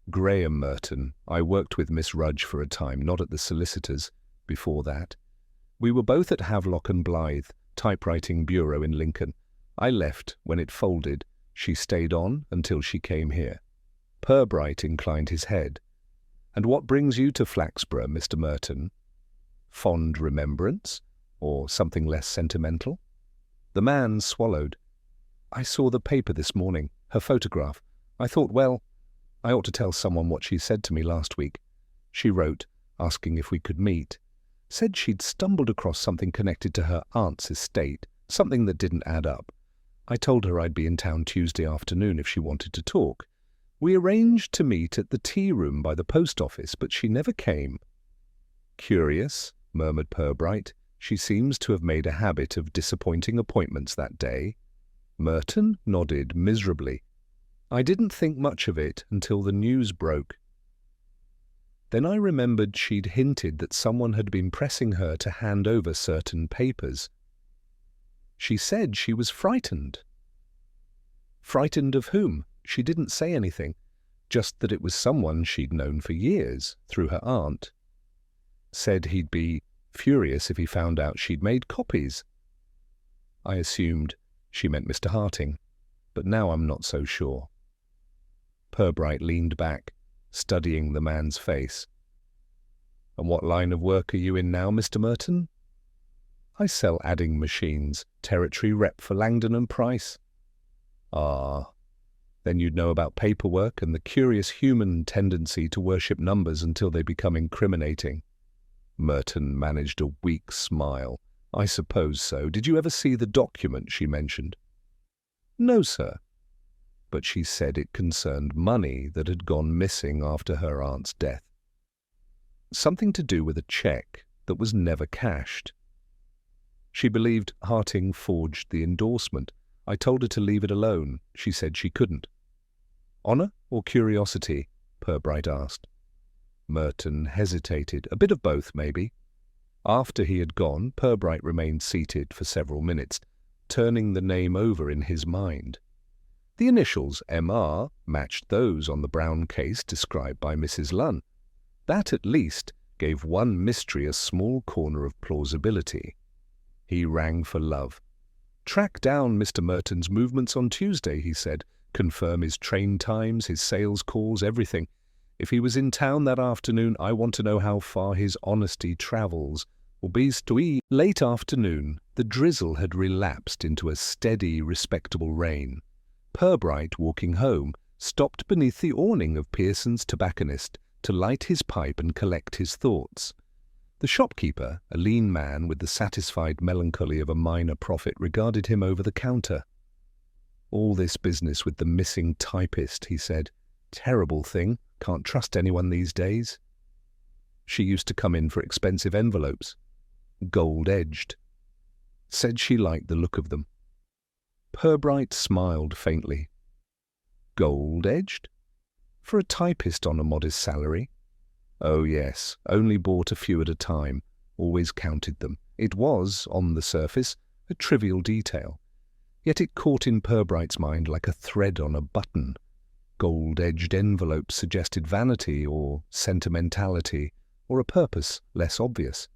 "Graham Merton. I worked with Miss Rudge for a time, not at the solicitor's. Before that, we were both at Havelock and Blythe, typewriting bureau in Lincoln. I left when it folded. She stayed on until she came here." Purbright inclined his head. "And what brings you to Flaxborough, Mr. Merton? Fond remembrance, or something less sentimental?" The man swallowed. "I saw the paper this morning, her photograph. I thought, well, I ought to tell someone what she said to me last week. She wrote, asking if we could meet. Said she'd stumbled across something connected to her aunt's estate, something that didn't add up. I told her I'd be in town Tuesday afternoon if she wanted to talk. We arranged to meet at the tea room by the post office, but she never came." "Curious," murmured Purbright. "She seems to have made a habit of disappointing appointments that day." Merton nodded miserably. "I didn't think much of it until the news broke. Then I remembered she'd hinted that someone had been pressing her to hand over certain papers. She said she was frightened." "Frightened of whom?" "She didn't say anything, just that it was someone she'd known for years, through her aunt. Said he'd be furious if he found out she'd made copies. I assumed she meant Mr. Harting, but now I'm not so sure." Purbright leaned back, studying the man's face. "And what line of work are you in now, Mr. Merton?" "I sell adding machines, territory rep for Langdon and Price." "Ah, then you'd know about paperwork and the curious human tendency to worship numbers until they become incriminating." Merton managed a weak smile. "I suppose so. Did you ever see the document she mentioned?" "No, sir. But she said it concerned money that had gone missing after her aunt's death. Something to do with a cheque that was never cashed. She believed Harting forged the endorsement. I told her to leave it alone. She said she couldn't." "Honour or curiosity?" Purbright asked. Merton hesitated. "A bit of both, maybe." After he had gone, Purbright remained seated for several minutes, turning the name over in his mind. The initials M.R. matched those on the brown case described by Mrs. Lunn. That, at least, gave one mystery a small corner of plausibility. He rang for Love. "Track down Mr. Merton's movements on Tuesday," he said. "Confirm his train times, his sales calls, everything. If he was in town that afternoon, I want to know how far his honesty travels. Late afternoon, the drizzle had relapsed into a steady, respectable rain. Purbright, walking home, stopped beneath the awning of Pearson's tobacconist to light his pipe and collect his thoughts. The shopkeeper, a lean man with the satisfied melancholy of a minor prophet, regarded him over the counter. "All this business with the missing typist," he said. "Terrible thing. Can't trust anyone these days. She used to come in for expensive envelopes, gold-edged. Said she liked the look of them." Purbright smiled faintly. "Gold-edged? For a typist on a modest salary?" "Oh, yes. Only bought a few at a time. Always counted them. It was, on the surface, a trivial detail. Yet it caught in Purbright's mind like a thread on a button. Gold-edged envelopes suggested vanity or sentimentality, or a purpose less obvious.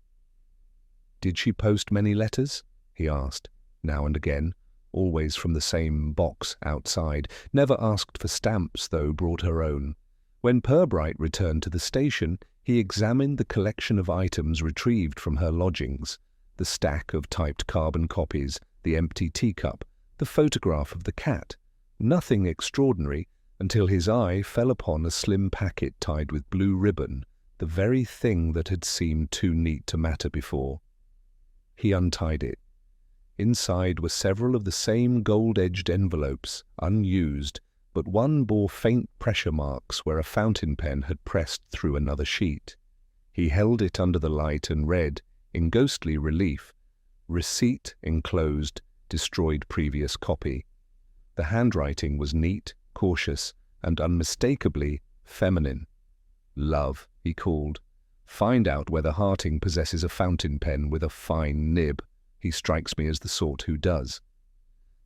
"Did she post many letters?" he asked, now and again, always from the same box outside. Never asked for stamps, though brought her own. When Purbright returned to the station, he examined the collection of items retrieved from her lodgings, the stack of typed carbon copies, the empty teacup, the photograph of the cat. Nothing extraordinary, until his eye fell upon a slim packet tied with blue ribbon, the very thing that had seemed too neat to matter before. He untied it. Inside were several of the same gold-edged envelopes, unused, but one bore faint pressure marks where a fountain pen had pressed through another sheet. He held it under the light and read, in ghostly relief, "Receipt enclosed, destroyed previous copy." The handwriting was neat, cautious, and unmistakably feminine. "Love," he called. "Find out whether Harting possesses a fountain pen with a fine nib. He strikes me as the sort who does."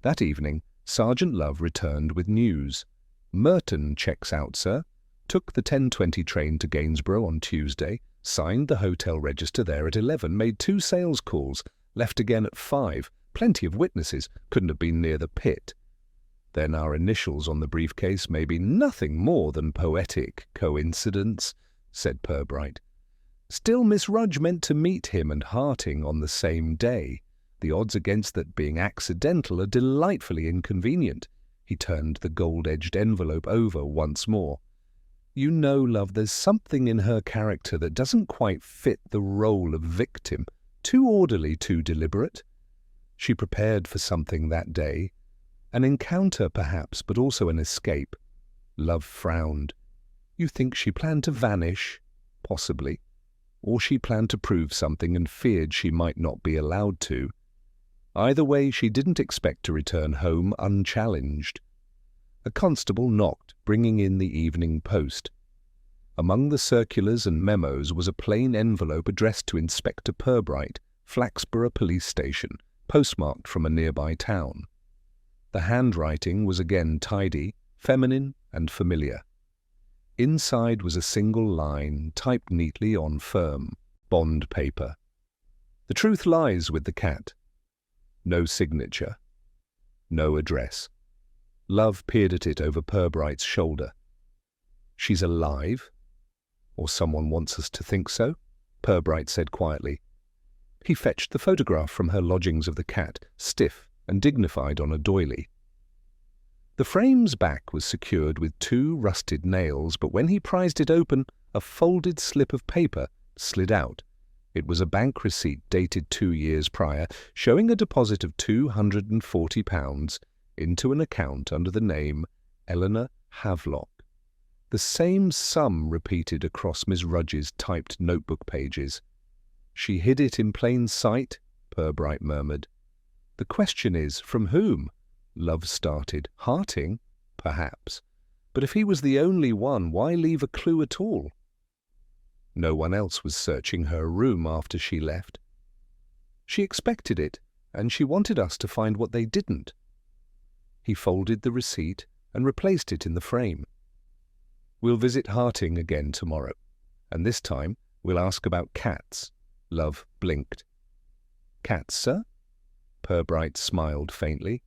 That evening, Sergeant Love returned with news. "Merton checks out, sir. Took the 10:20 train to Gainsborough on Tuesday, signed the hotel register there at 11, made 2 sales calls, left again at 5. Plenty of witnesses, couldn't have been near the pit." "Then our initials on the briefcase may be nothing more than poetic coincidence," said Purbright. "Still, Miss Rudge meant to meet him and Harting on the same day. The odds against that being accidental are delightfully inconvenient." He turned the gold-edged envelope over once more. "You know, love, there's something in her character that doesn't quite fit the role of victim. Too orderly, too deliberate. She prepared for something that day. An encounter, perhaps, but also an escape." Love frowned. "You think she planned to vanish?" "Possibly. Or she planned to prove something and feared she might not be allowed to. Either way, she didn't expect to return home unchallenged." A constable knocked, bringing in the evening post. Among the circulars and memos was a plain envelope addressed to Inspector Purbright, Flaxborough Police Station, postmarked from a nearby town. The handwriting was again tidy, feminine, and familiar. Inside was a single line, typed neatly on firm, bond paper. "The truth lies with the cat." No signature. No address. Love peered at it over Purbright's shoulder. "She's alive? Or someone wants us to think so?" Purbright said quietly. He fetched the photograph from her lodgings of the cat, stiff and dignified on a doily. The frame's back was secured with 2 rusted nails, but when he prized it open, a folded slip of paper slid out. It was a bank receipt dated 2 years prior, showing a deposit of £240 into an account under the name Eleanor Havelock. The same sum repeated across Miss Rudge's typed notebook pages. "She hid it in plain sight," Purbright murmured. "The question is, from whom?" Love started. "Harting? Perhaps. But if he was the only one, why leave a clue at all?" "No one else was searching her room after she left. She expected it, and she wanted us to find what they didn't." He folded the receipt and replaced it in the frame. "We'll visit Harting again tomorrow, and this time we'll ask about cats." Love blinked. "Cats, sir?" Purbright smiled faintly.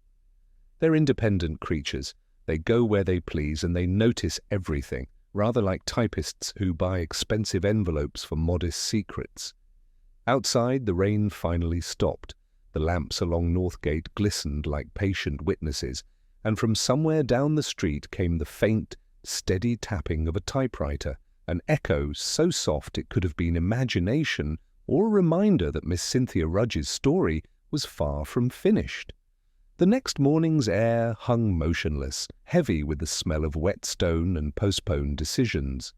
"They're independent creatures. They go where they please, and they notice everything, rather like typists who buy expensive envelopes for modest secrets." Outside, the rain finally stopped. The lamps along Northgate glistened like patient witnesses, and from somewhere down the street came the faint, steady tapping of a typewriter, an echo so soft it could have been imagination or a reminder that Miss Cynthia Rudge's story was far from finished. The next morning's air hung motionless, heavy with the smell of wet stone and postponed decisions.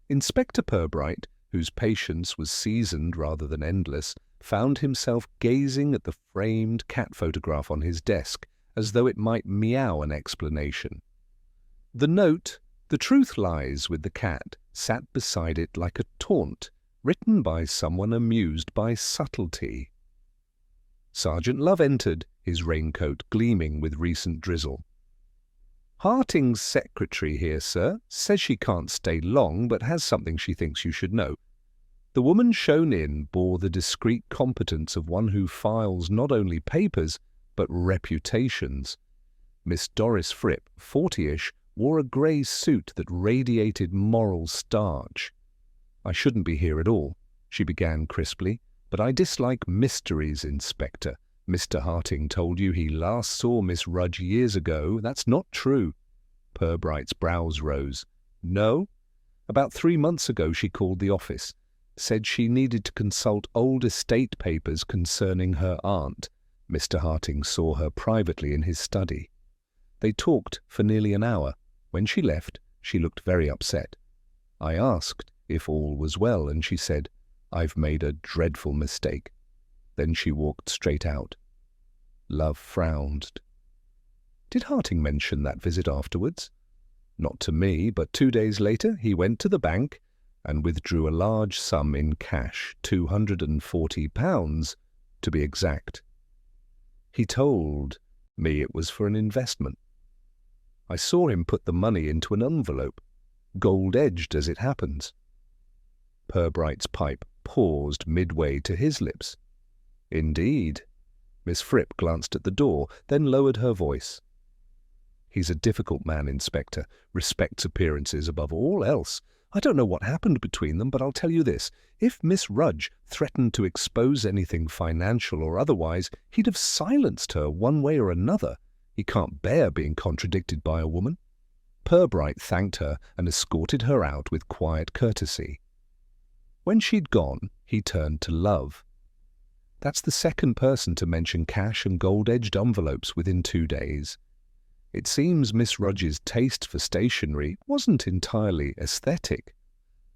Inspector Purbright, whose patience was seasoned rather than endless, found himself gazing at the framed cat photograph on his desk as though it might meow an explanation. The note, "The truth lies with the cat," sat beside it like a taunt, written by someone amused by subtlety. Sergeant Love entered, his raincoat gleaming with recent drizzle. "Harting's secretary here, sir, says she can't stay long but has something she thinks you should know." The woman shown in bore the discreet competence of one who files not only papers but reputations. Miss Doris Fripp, 40-ish, wore a grey suit that radiated moral starch. "I shouldn't be here at all," she began crisply, "but I dislike mysteries, Inspector. Mr. Harting told you he last saw Miss Rudge years ago. That's not true." Purbright's brows rose. "No? About 3 months ago she called the office. Said she needed to consult old estate papers concerning her aunt. Mr. Harting saw her privately in his study. They talked for nearly an hour. When she left, she looked very upset. I asked if all was well, and she said, 'I've made a dreadful mistake.' Then she walked straight out." Love frowned. "Did Harting mention that visit afterwards?" "Not to me, but 2 days later he went to the bank and withdrew a large sum in cash, £240 to be exact. He told me it was for an investment. I saw him put the money into an envelope, gold-edged as it happens." Purbright's pipe paused midway to his lips. "Indeed." Miss Fripp glanced at the door, then lowered her voice. "He's a difficult man, Inspector, respects appearances above all else. I don't know what happened between them, but I'll tell you this. If Miss Rudge threatened to expose anything financial or otherwise, he'd have silenced her one way or another. He can't bear being contradicted by a woman." Purbright thanked her and escorted her out with quiet courtesy. When she'd gone, he turned to Love. "That's the second person to mention cash and gold-edged envelopes within 2 days. It seems Miss Rudge's taste for stationery wasn't entirely aesthetic."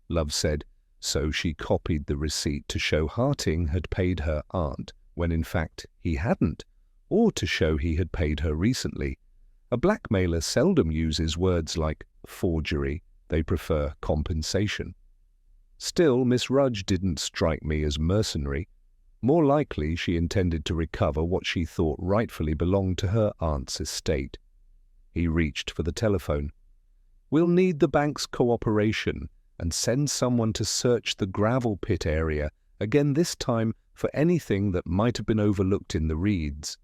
Love said, so she copied the receipt to show Harting had paid her aunt, when in fact he hadn't, or to show he had paid her recently. A blackmailer seldom uses words like forgery. They prefer compensation. Still, Miss Rudge didn't strike me as mercenary. More likely she intended to recover what she thought rightfully belonged to her aunt's estate. He reached for the telephone. "We'll need the bank's cooperation and send someone to search the gravel pit area, again this time for anything that might have been overlooked in the reeds.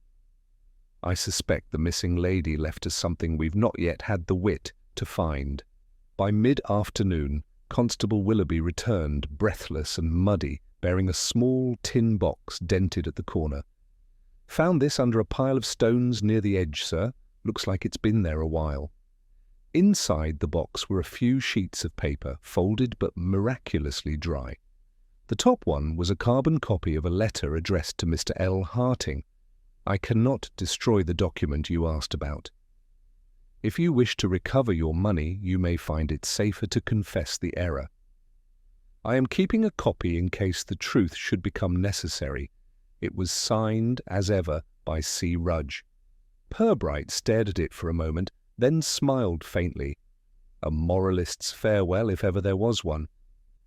I suspect the missing lady left us something we've not yet had the wit to find." By mid-afternoon, Constable Willoughby returned, breathless and muddy, bearing a small tin box dented at the corner. "Found this under a pile of stones near the edge, sir. Looks like it's been there a while." Inside the box were a few sheets of paper, folded but miraculously dry. The top one was a carbon copy of a letter addressed to Mr. L. Harting. "I cannot destroy the document you asked about. If you wish to recover your money, you may find it safer to confess the error. I am keeping a copy in case the truth should become necessary. It was signed, as ever, by C. Rudge." Purbright stared at it for a moment, then smiled faintly. A moralist's farewell, if ever there was one.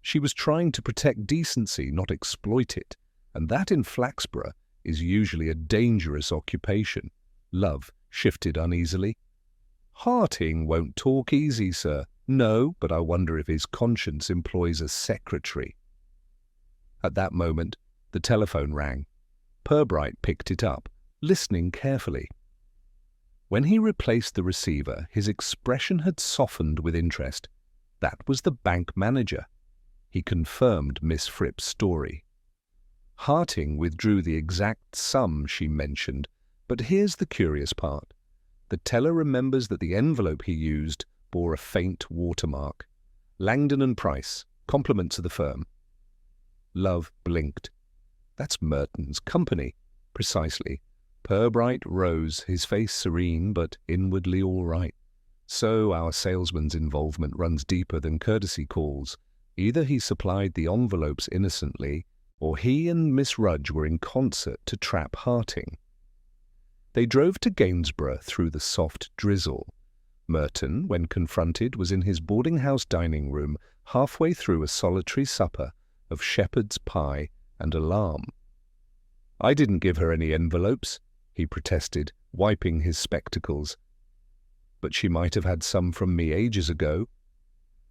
She was trying to protect decency, not exploit it, and that in Flaxborough is usually a dangerous occupation. Love shifted uneasily. "Harting won't talk easy, sir." "No, but I wonder if his conscience employs a secretary." At that moment, the telephone rang. Purbright picked it up, listening carefully. When he replaced the receiver, his expression had softened with interest. That was the bank manager. He confirmed Miss Fripp's story. Harting withdrew the exact sum she mentioned, but here's the curious part. The teller remembers that the envelope he used bore a faint watermark. "Langdon and Price, compliments of the firm." Love blinked. "That's Merton's company." "Precisely." Purbright rose, his face serene but inwardly all right. "So our salesman's involvement runs deeper than courtesy calls. Either he supplied the envelopes innocently, or he and Miss Rudge were in concert to trap Harting." They drove to Gainsborough through the soft drizzle. Merton, when confronted, was in his boarding-house dining room, halfway through a solitary supper of shepherd's pie and alarm. I didn't give her any envelopes, he protested, wiping his spectacles. But she might have had some from me ages ago.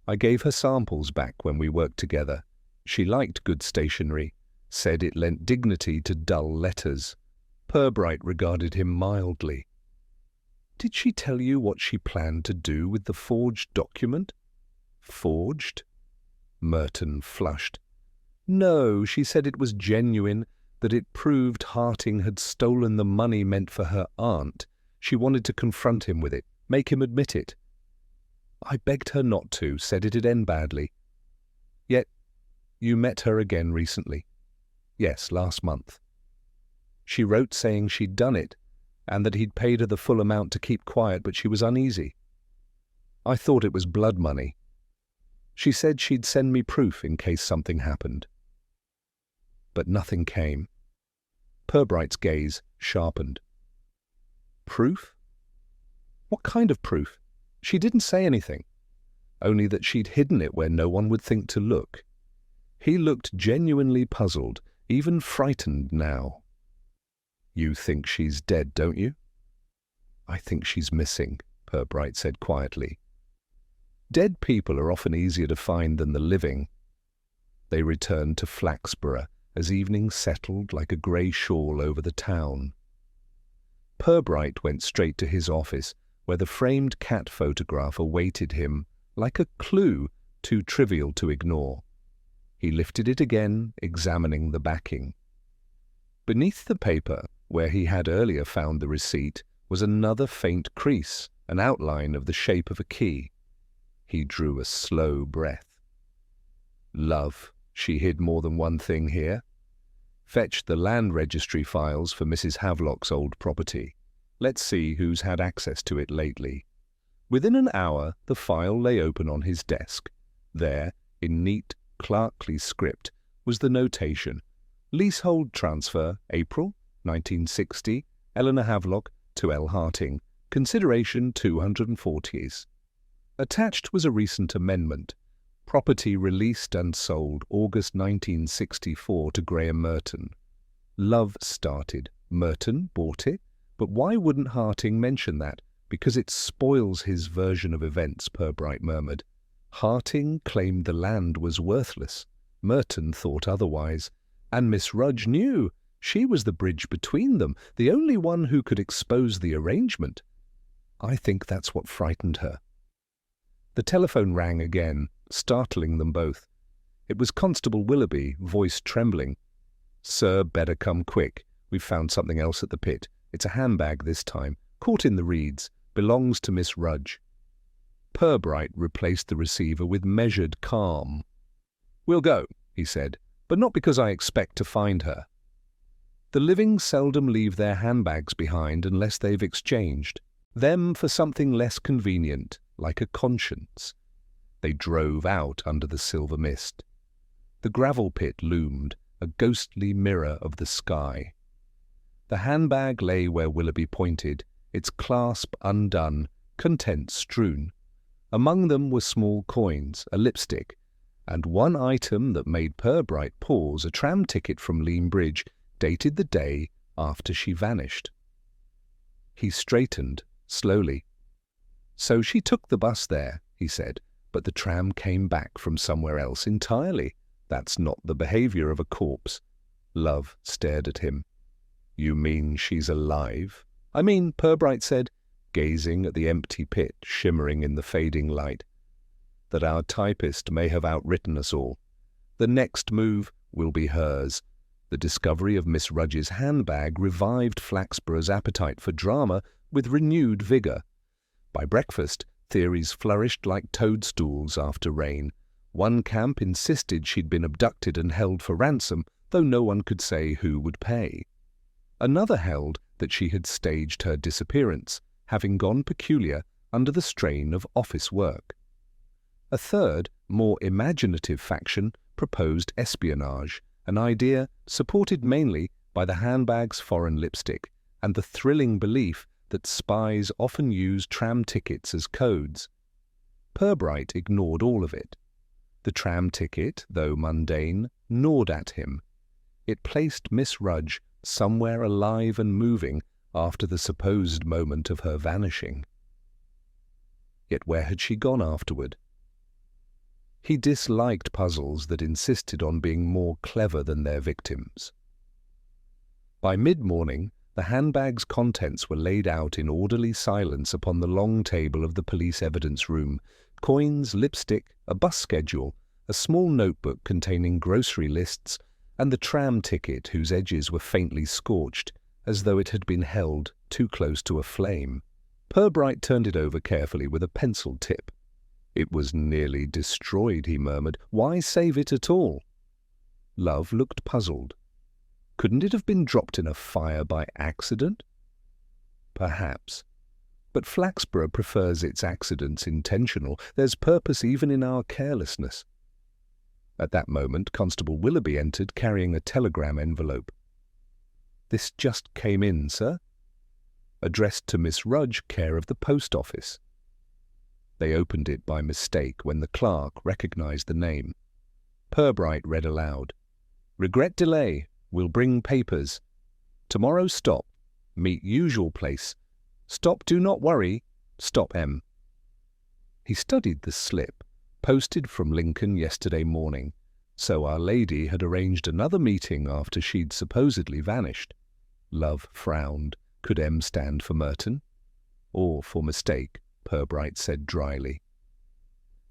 I gave her samples back when we worked together. She liked good stationery, said it lent dignity to dull letters. Purbright regarded him mildly. Did she tell you what she planned to do with the forged document? Forged? Merton flushed. No, she said it was genuine, that it proved Harting had stolen the money meant for her aunt. She wanted to confront him with it, make him admit it. I begged her not to, said it'd end badly. Yet, you met her again recently. Yes, last month. She wrote saying she'd done it, and that he'd paid her the full amount to keep quiet, but she was uneasy. I thought it was blood money. She said she'd send me proof in case something happened. But nothing came. Purbright's gaze sharpened. Proof? What kind of proof? She didn't say anything, only that she'd hidden it where no one would think to look. He looked genuinely puzzled, even frightened now. You think she's dead, don't you? I think she's missing, Purbright said quietly. Dead people are often easier to find than the living. They returned to Flaxborough as evening settled like a grey shawl over the town. Purbright went straight to his office, where the framed cat photograph awaited him like a clue too trivial to ignore. He lifted it again, examining the backing. Beneath the paper, where he had earlier found the receipt, was another faint crease, an outline of the shape of a key. He drew a slow breath. Love, she hid more than one thing here. Fetched the land registry files for Mrs. Havelock's old property. Let's see who's had access to it lately. Within an hour, the file lay open on his desk. There, in neat, clerkly script, was the notation. Leasehold transfer, April 1960, Eleanor Havelock to L. Harting. Consideration 240s. Attached was a recent amendment. Property released and sold August 1964 to Graham Merton. Love started. Merton bought it. But why wouldn't Harting mention that? Because it spoils his version of events, Purbright murmured. Harting claimed the land was worthless. Merton thought otherwise. And Miss Rudge knew. She was the bridge between them, the only one who could expose the arrangement. I think that's what frightened her. The telephone rang again, startling them both. It was Constable Willoughby, voice trembling. Sir, better come quick. We've found something else at the pit. It's a handbag this time, caught in the reeds, belongs to Miss Rudge. Purbright replaced the receiver with measured calm. We'll go, he said, but not because I expect to find her. The living seldom leave their handbags behind unless they've exchanged them for something less convenient, like a conscience. They drove out under the silver mist. The gravel pit loomed, a ghostly mirror of the sky. The handbag lay where Willoughby pointed, its clasp undone, contents strewn. Among them were small coins, a lipstick, and one item that made Purbright pause, a tram ticket from Leam Bridge, dated the day after she vanished. He straightened, slowly. So she took the bus there, he said, but the tram came back from somewhere else entirely. That's not the behaviour of a corpse. Love stared at him. You mean she's alive? I mean, Purbright said, gazing at the empty pit shimmering in the fading light, that our typist may have outwritten us all. The next move will be hers. The discovery of Miss Rudge's handbag revived Flaxborough's appetite for drama with renewed vigour. By breakfast, theories flourished like toadstools after rain. One camp insisted she'd been abducted and held for ransom, though no one could say who would pay. Another held that she had staged her disappearance, having gone peculiar under the strain of office work. A third, more imaginative faction proposed espionage, an idea supported mainly by the handbag's foreign lipstick and the thrilling belief that spies often use tram tickets as codes. Purbright ignored all of it. The tram ticket, though mundane, gnawed at him. It placed Miss Rudge somewhere alive and moving after the supposed moment of her vanishing. Yet where had she gone afterward? He disliked puzzles that insisted on being more clever than their victims. By mid-morning, the handbag's contents were laid out in orderly silence upon the long table of the police evidence room: coins, lipstick, a bus schedule, a small notebook containing grocery lists, and the tram ticket whose edges were faintly scorched, as though it had been held too close to a flame. Purbright turned it over carefully with a pencil tip. "It was nearly destroyed," he murmured. "Why save it at all?" Love looked puzzled. Couldn't it have been dropped in a fire by accident? Perhaps. But Flaxborough prefers its accidents intentional. There's purpose even in our carelessness. At that moment, Constable Willoughby entered, carrying a telegram envelope. "This just came in, sir. Addressed to Miss Rudge, care of the post office." They opened it by mistake when the clerk recognized the name. Purbright read aloud, "Regret delay. Will bring papers. Tomorrow stop. Meet usual place. Stop do not worry. Stop M." He studied the slip, posted from Lincoln yesterday morning. So Our Lady had arranged another meeting after she'd supposedly vanished. Love frowned. Could M stand for Merton? Or for mistake, Purbright said dryly.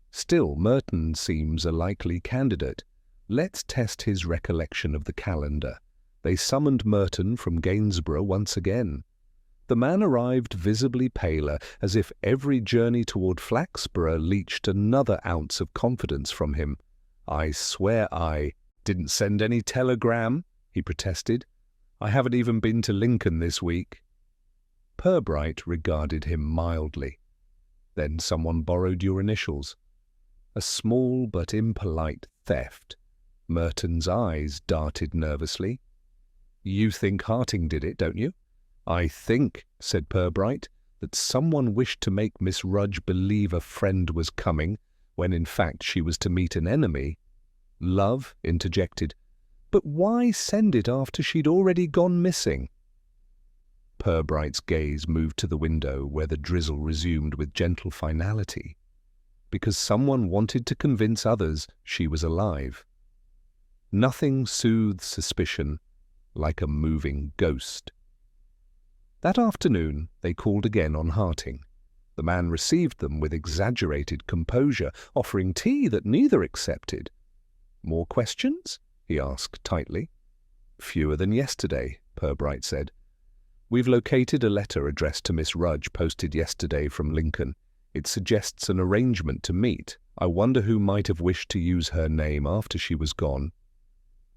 Still, Merton seems a likely candidate. Let's test his recollection of the calendar. They summoned Merton from Gainsborough once again. The man arrived visibly paler, as if every journey toward Flaxborough leached another ounce of confidence from him. "I swear I didn't send any telegram," he protested. "I haven't even been to Lincoln this week." Purbright regarded him mildly. "Then someone borrowed your initials." A small but impolite theft. Merton's eyes darted nervously. "You think Harting did it, don't you?" "I think," said Purbright, "that someone wished to make Miss Rudge believe a friend was coming, when in fact she was to meet an enemy." Love interjected, "But why send it after she'd already gone missing?" Purbright's gaze moved to the window, where the drizzle resumed with gentle finality. Because someone wanted to convince others she was alive. Nothing soothes suspicion like a moving ghost. That afternoon they called again on Harting. The man received them with exaggerated composure, offering tea that neither accepted. "More questions?" he asked tightly. "Fewer than yesterday," Purbright said. "We've located a letter addressed to Miss Rudge posted yesterday from Lincoln. It suggests an arrangement to meet. I wonder who might have wished to use her name after she was gone."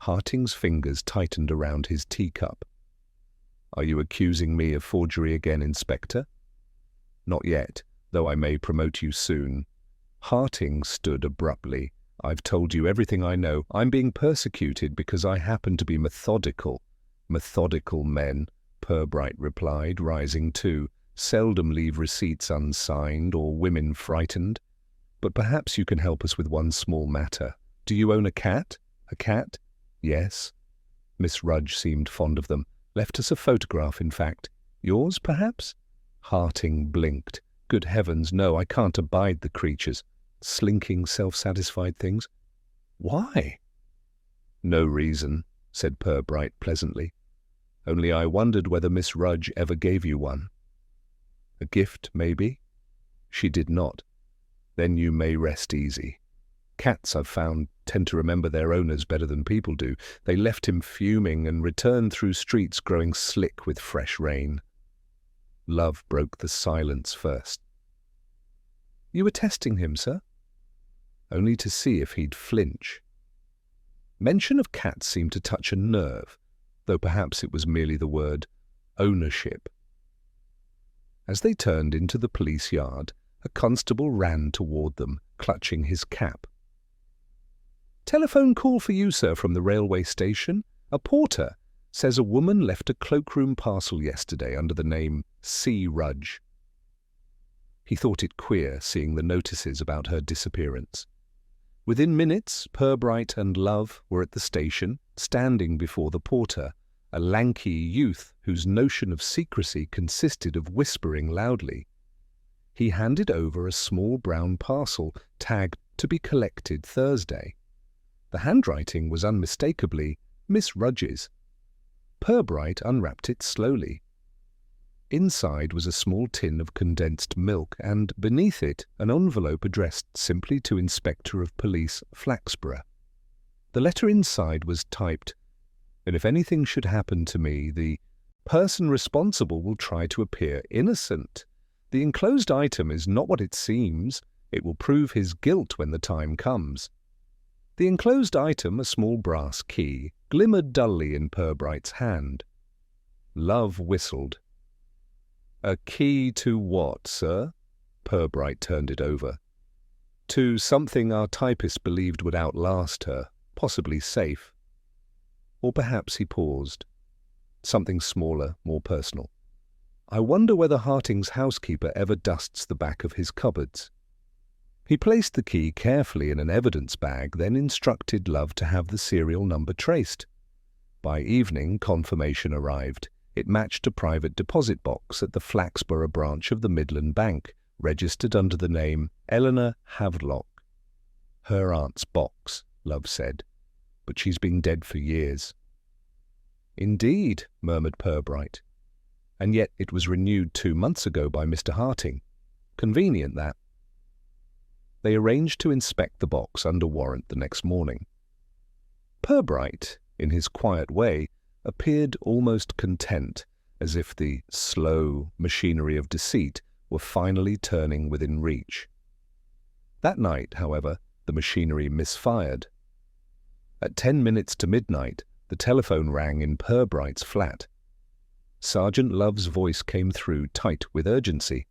Harting's fingers tightened around his teacup. "Are you accusing me of forgery again, Inspector?" "Not yet, though I may promote you soon." Harting stood abruptly. "I've told you everything I know. I'm being persecuted because I happen to be methodical." "Methodical men," Purbright replied, rising too, "seldom leave receipts unsigned or women frightened. But perhaps you can help us with one small matter. Do you own a cat?" "A cat?" "Yes." Miss Rudge seemed fond of them. Left us a photograph, in fact. "Yours, perhaps?" Harting blinked. "Good heavens, no, I can't abide the creatures. Slinking, self-satisfied things." "Why?" "No reason," said Purbright pleasantly. "Only I wondered whether Miss Rudge ever gave you one." "A gift, maybe?" "She did not." "Then you may rest easy. Cats, I've found, tend to remember their owners better than people do. They left him fuming and returned through streets growing slick with fresh rain." Love broke the silence first. "You were testing him, sir?" "Only to see if he'd flinch." Mention of cats seemed to touch a nerve, though perhaps it was merely the word ownership. As they turned into the police yard, a constable ran toward them, clutching his cap. "Telephone call for you, sir, from the railway station. A porter says a woman left a cloakroom parcel yesterday under the name C. Rudge." He thought it queer seeing the notices about her disappearance. Within minutes, Purbright and Love were at the station, standing before the porter, a lanky youth whose notion of secrecy consisted of whispering loudly. He handed over a small brown parcel tagged to be collected Thursday. The handwriting was unmistakably Miss Rudge's. Purbright unwrapped it slowly. Inside was a small tin of condensed milk, and beneath it an envelope addressed simply to Inspector of Police Flaxborough. The letter inside was typed, "And if anything should happen to me, the person responsible will try to appear innocent. The enclosed item is not what it seems. It will prove his guilt when the time comes." The enclosed item, a small brass key, glimmered dully in Purbright's hand. Love whistled. "A key to what, sir?" Purbright turned it over. "To something our typist believed would outlast her, possibly safe." Or perhaps he paused. Something smaller, more personal. "I wonder whether Harting's housekeeper ever dusts the back of his cupboards." He placed the key carefully in an evidence bag, then instructed Love to have the serial number traced. By evening, confirmation arrived. It matched a private deposit box at the Flaxborough branch of the Midland Bank, registered under the name Eleanor Havelock. "Her aunt's box," Love said, "but she's been dead for years." "Indeed," murmured Purbright. "And yet it was renewed 2 months ago by Mr. Harting. Convenient, that." They arranged to inspect the box under warrant the next morning. Purbright, in his quiet way, appeared almost content, as if the slow machinery of deceit were finally turning within reach. That night, however, the machinery misfired. At 10 minutes to midnight, the telephone rang in Purbright's flat. Sergeant Love's voice came through, tight with urgency.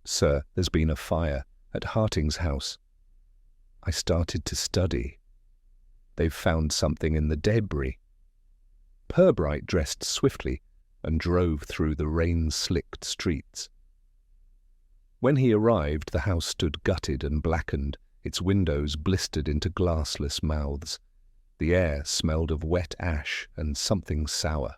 "Sir, there's been a fire at Harting's house." I started to study. "They've found something in the debris." Purbright dressed swiftly and drove through the rain-slicked streets. When he arrived, the house stood gutted and blackened, its windows blistered into glassless mouths. The air smelled of wet ash and something sour.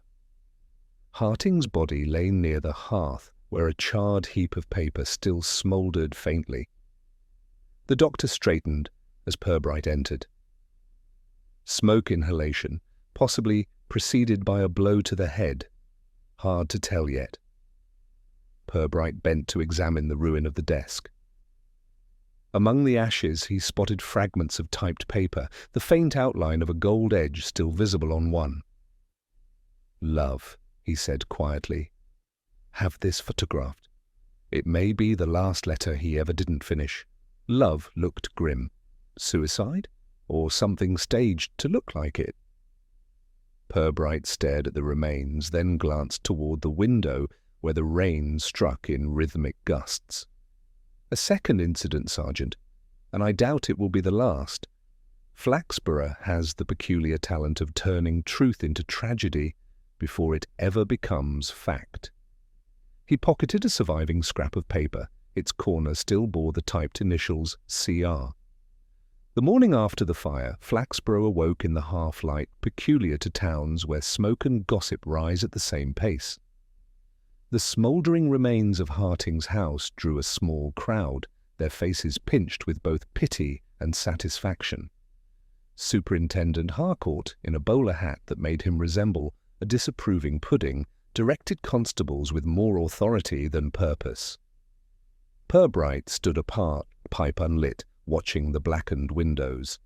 Harting's body lay near the hearth, where a charred heap of paper still smouldered faintly. The doctor straightened as Purbright entered. Smoke inhalation, possibly preceded by a blow to the head. Hard to tell yet. Purbright bent to examine the ruin of the desk. Among the ashes he spotted fragments of typed paper, the faint outline of a gold edge still visible on one. "Love," he said quietly. "Have this photographed. It may be the last letter he ever didn't finish." Love looked grim. Suicide? Or something staged to look like it? Purbright stared at the remains, then glanced toward the window where the rain struck in rhythmic gusts. "A second incident, Sergeant, and I doubt it will be the last. Flaxborough has the peculiar talent of turning truth into tragedy before it ever becomes fact." He pocketed a surviving scrap of paper. Its corner still bore the typed initials CR. The morning after the fire, Flaxborough awoke in the half-light peculiar to towns where smoke and gossip rise at the same pace. The smouldering remains of Harting's house drew a small crowd, their faces pinched with both pity and satisfaction. Superintendent Harcourt, in a bowler hat that made him resemble a disapproving pudding, directed constables with more authority than purpose. Purbright stood apart, pipe unlit, watching the blackened windows.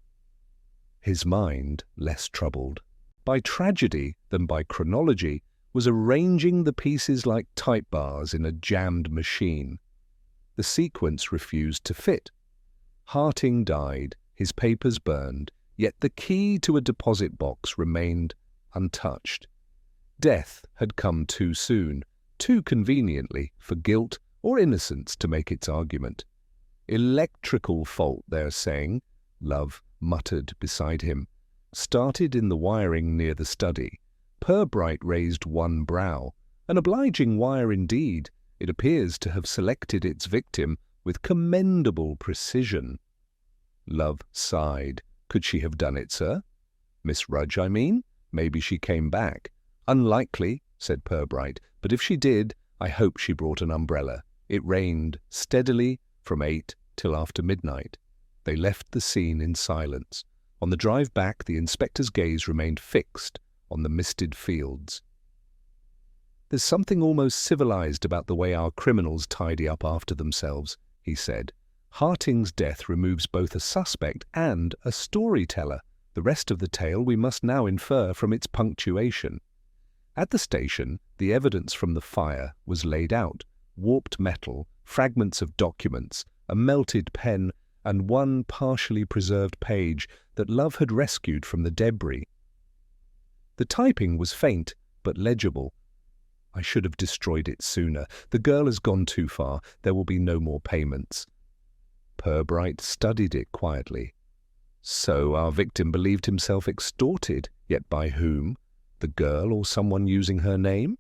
His mind, less troubled by tragedy than by chronology, was arranging the pieces like type bars in a jammed machine. The sequence refused to fit. Harting died, his papers burned, yet the key to a deposit box remained untouched. Death had come too soon, too conveniently, for guilt or innocence to make its argument. "Electrical fault, they're saying," Love muttered beside him. "Started in the wiring near the study." Purbright raised one brow. "An obliging wire indeed. It appears to have selected its victim with commendable precision." Love sighed. "Could she have done it, sir? Miss Rudge, I mean? Maybe she came back. "Unlikely," said Purbright, "but if she did, I hope she brought an umbrella." It rained steadily from 8 till after midnight. They left the scene in silence. On the drive back, the inspector's gaze remained fixed on the misted fields. "There's something almost civilized about the way our criminals tidy up after themselves," he said. "Harting's death removes both a suspect and a storyteller. The rest of the tale we must now infer from its punctuation." At the station, the evidence from the fire was laid out: warped metal, fragments of documents, a melted pen, and one partially preserved page that Love had rescued from the debris. The typing was faint but legible. "I should have destroyed it sooner. The girl has gone too far. There will be no more payments." Purbright studied it quietly. So our victim believed himself extorted, yet by whom? The girl or someone using her name?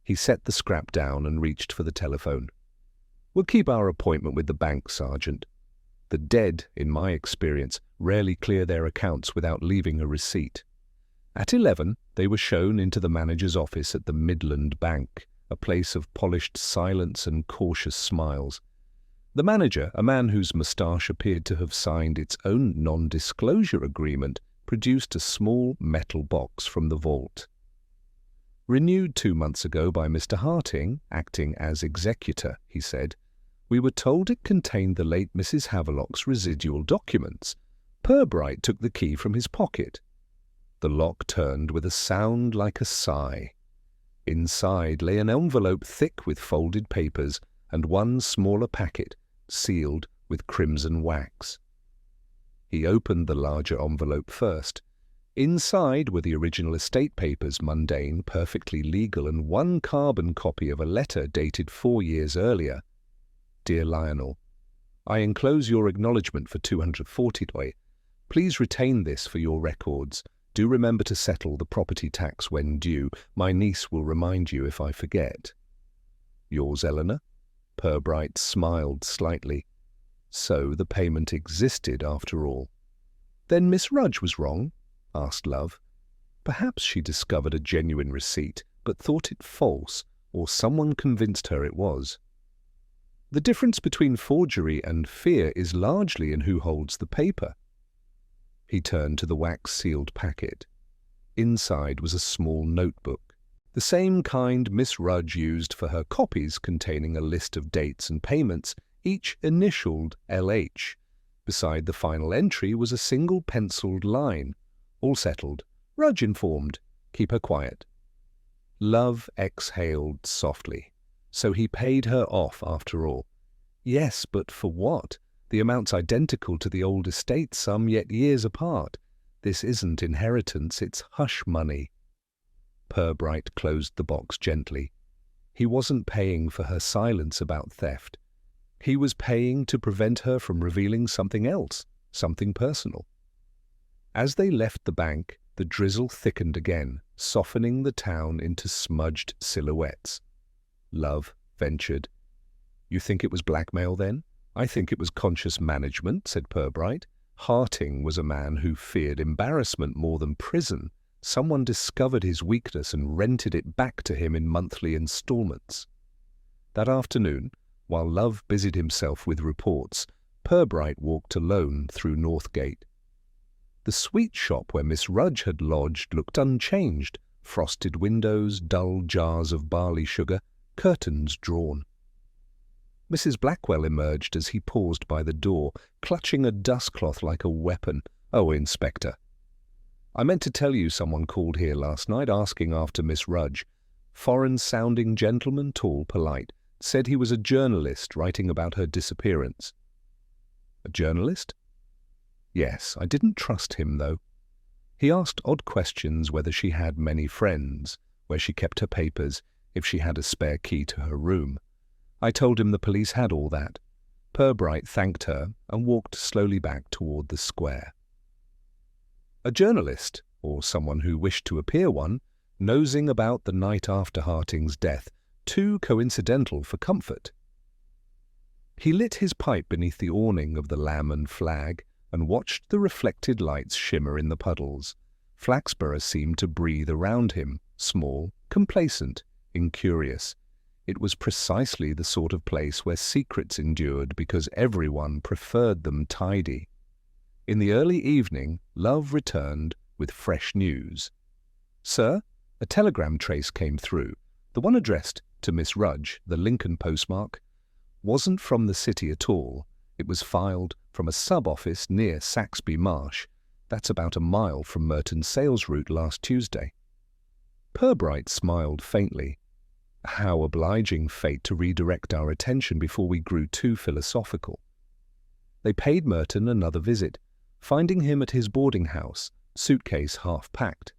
He set the scrap down and reached for the telephone. "We'll keep our appointment with the bank, Sergeant. The dead, in my experience, rarely clear their accounts without leaving a receipt." At 11, they were shown into the manager's office at the Midland Bank, a place of polished silence and cautious smiles. The manager, a man whose moustache appeared to have signed its own non-disclosure agreement, produced a small metal box from the vault. "Renewed 2 months ago by Mr. Harting, acting as executor," he said. "We were told it contained the late Mrs. Havelock's residual documents." Purbright took the key from his pocket. The lock turned with a sound like a sigh. Inside lay an envelope thick with folded papers and one smaller packet, sealed with crimson wax. He opened the larger envelope first. Inside were the original estate papers, mundane, perfectly legal, and one carbon copy of a letter dated 4 years earlier. "Dear Lionel, I enclose your acknowledgement for 240 doi. Please retain this for your records. Do remember to settle the property tax when due. My niece will remind you if I forget. Yours, Eleanor." Purbright smiled slightly. So the payment existed after all. "Then Miss Rudge was wrong?" asked Love. Perhaps she discovered a genuine receipt, but thought it false, or someone convinced her it was. "The difference between forgery and fear is largely in who holds the paper." He turned to the wax-sealed packet. Inside was a small notebook, the same kind Miss Rudge used for her copies, containing a list of dates and payments, each initialed LH. Beside the final entry was a single penciled line. "All settled. Rudge informed. Keep her quiet." Love exhaled softly. So he paid her off after all. Yes, but for what? The amount's identical to the old estate sum, yet years apart. This isn't inheritance, it's hush money. Purbright closed the box gently. He wasn't paying for her silence about theft. He was paying to prevent her from revealing something else, something personal. As they left the bank, the drizzle thickened again, softening the town into smudged silhouettes. Love ventured, "You think it was blackmail then?" "I think it was conscious management," said Purbright. Harting was a man who feared embarrassment more than prison. Someone discovered his weakness and rented it back to him in monthly installments. That afternoon, while Love busied himself with reports, Purbright walked alone through Northgate. The sweet shop where Miss Rudge had lodged looked unchanged: frosted windows, dull jars of barley sugar, curtains drawn. Mrs. Blackwell emerged as he paused by the door, clutching a dustcloth like a weapon. "Oh, Inspector. I meant to tell you someone called here last night asking after Miss Rudge. Foreign-sounding gentleman, tall, polite. Said he was a journalist writing about her disappearance." "A journalist?" "Yes, I didn't trust him, though. He asked odd questions: whether she had many friends, where she kept her papers, if she had a spare key to her room. I told him the police had all that." Purbright thanked her and walked slowly back toward the square. A journalist, or someone who wished to appear one, nosing about the night after Harting's death, too coincidental for comfort. He lit his pipe beneath the awning of the Lamb and Flag and watched the reflected lights shimmer in the puddles. Flaxborough seemed to breathe around him. small, complacent, incurious. It was precisely the sort of place where secrets endured because everyone preferred them tidy. In the early evening, Love returned with fresh news. "Sir, a telegram trace came through. The one addressed to Miss Rudge, the Lincoln postmark, wasn't from the city at all. It was filed from a sub-office near Saxby Marsh. That's about a mile from Merton's sales route last Tuesday." Purbright smiled faintly. How obliging fate to redirect our attention before we grew too philosophical. They paid Merton another visit, finding him at his boarding house, suitcase half packed.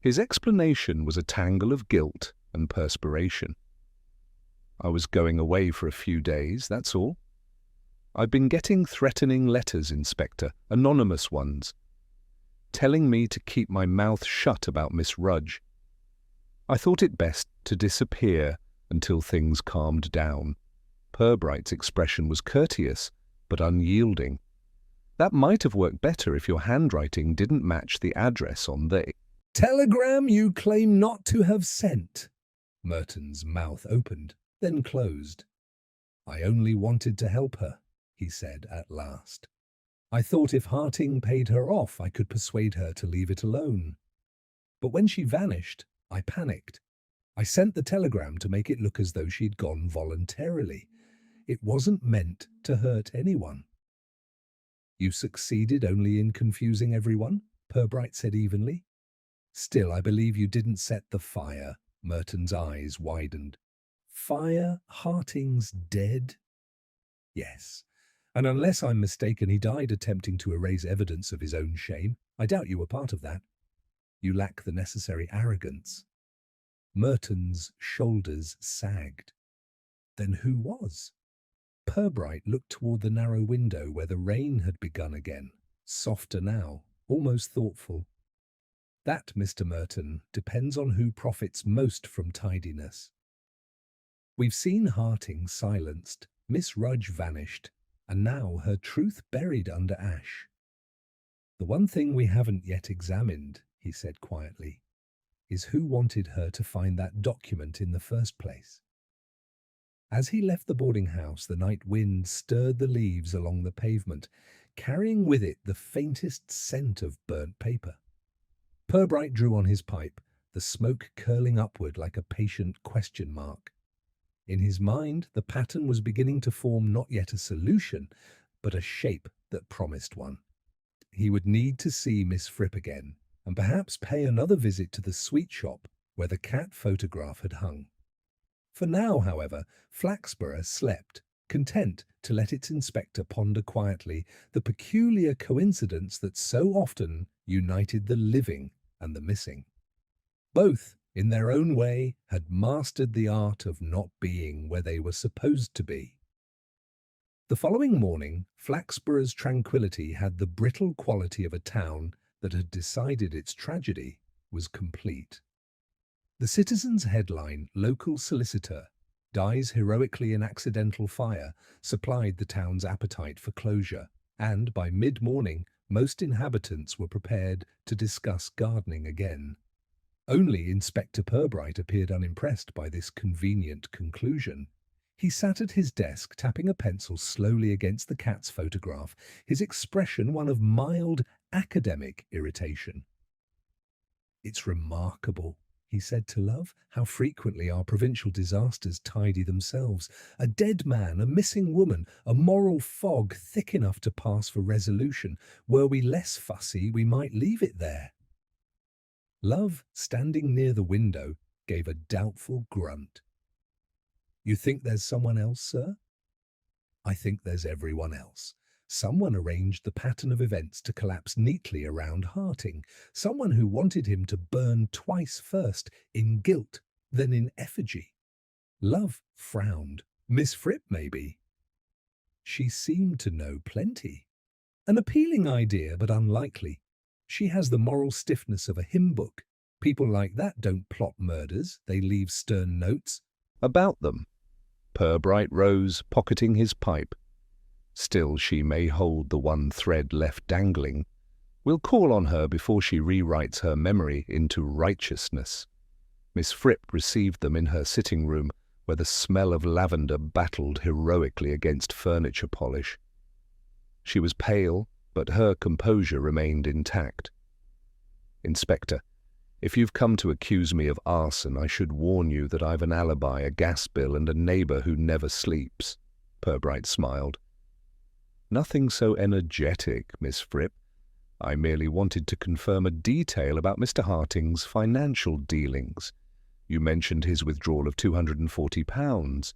His explanation was a tangle of guilt and perspiration. "I was going away for a few days, that's all. I've been getting threatening letters, Inspector, anonymous ones, telling me to keep my mouth shut about Miss Rudge. I thought it best to disappear until things calmed down." Purbright's expression was courteous, but unyielding. "That might have worked better if your handwriting didn't match the address on the "Telegram you claim not to have sent." Merton's mouth opened, then closed. "I only wanted to help her," he said at last. "I thought if Harting paid her off, I could persuade her to leave it alone. But when she vanished, I panicked. I sent the telegram to make it look as though she'd gone voluntarily. It wasn't meant to hurt anyone." "You succeeded only in confusing everyone," Purbright said evenly. "Still, I believe you didn't set the fire." Merton's eyes widened. "Fire? Harting's dead?" "Yes. And unless I'm mistaken, he died attempting to erase evidence of his own shame. I doubt you were part of that. You lack the necessary arrogance." Merton's shoulders sagged. Then who was? Purbright looked toward the narrow window where the rain had begun again, softer now, almost thoughtful. "That, Mr. Merton, depends on who profits most from tidiness. We've seen Harting silenced, Miss Rudge vanished, and now her truth buried under ash. The one thing we haven't yet examined," he said quietly, "is who wanted her to find that document in the first place." As he left the boarding house, the night wind stirred the leaves along the pavement, carrying with it the faintest scent of burnt paper. Purbright drew on his pipe, the smoke curling upward like a patient question mark. In his mind, the pattern was beginning to form not yet a solution, but a shape that promised one. He would need to see Miss Fripp again, and perhaps pay another visit to the sweet shop where the cat photograph had hung. For now, however, Flaxborough slept, content to let its inspector ponder quietly the peculiar coincidence that so often united the living and the missing. Both, in their own way, had mastered the art of not being where they were supposed to be. The following morning, Flaxborough's tranquility had the brittle quality of a town that had decided its tragedy was complete. The Citizen's headline, "Local Solicitor Dies Heroically in Accidental Fire," supplied the town's appetite for closure, and by mid-morning, most inhabitants were prepared to discuss gardening again. Only Inspector Purbright appeared unimpressed by this convenient conclusion. He sat at his desk, tapping a pencil slowly against the cat's photograph, his expression one of mild academic irritation. "It's remarkable," he said to Love, "how frequently our provincial disasters tidy themselves. A dead man, a missing woman, a moral fog thick enough to pass for resolution. Were we less fussy, we might leave it there." Love, standing near the window, gave a doubtful grunt. "You think there's someone else, sir?" "I think there's everyone else. Someone arranged the pattern of events to collapse neatly around Harting. Someone who wanted him to burn twice first, in guilt, then in effigy." Love frowned. "Miss Fripp, maybe?" She seemed to know plenty. "An appealing idea, but unlikely. She has the moral stiffness of a hymn book. People like that don't plot murders, they leave stern notes." about them. Purbright rose, pocketing his pipe. "Still, she may hold the one thread left dangling. We'll call on her before she rewrites her memory into righteousness." Miss Fripp received them in her sitting room, where the smell of lavender battled heroically against furniture polish. She was pale, but her composure remained intact. "Inspector, if you've come to accuse me of arson, I should warn you that I've an alibi, a gas bill, and a neighbour who never sleeps," Purbright smiled. "Nothing so energetic, Miss Fripp. I merely wanted to confirm a detail about Mr. Harting's financial dealings. You mentioned his withdrawal of £240.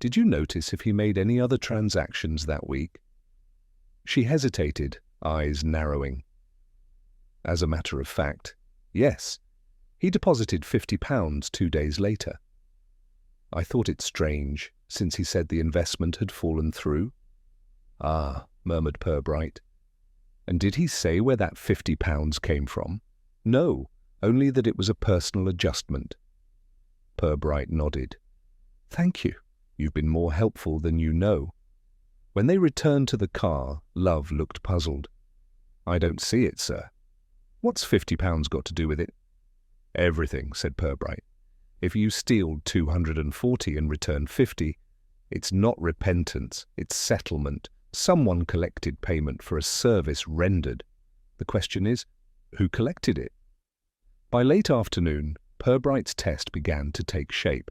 Did you notice if he made any other transactions that week?" She hesitated, eyes narrowing. "As a matter of fact, yes. He deposited £50 2 days later." "I thought it strange, since he said the investment had fallen through." "Ah," murmured Purbright. "And did he say where that £50 came from?" "No, only that it was a personal adjustment." Purbright nodded. "Thank you. You've been more helpful than you know." When they returned to the car, Love looked puzzled. "I don't see it, sir." "What's £50 got to do with it?" "Everything," said Purbright. "If you steal 240 and return 50, it's not repentance, it's settlement. Someone collected payment for a service rendered. The question is, who collected it?" By late afternoon, Purbright's test began to take shape.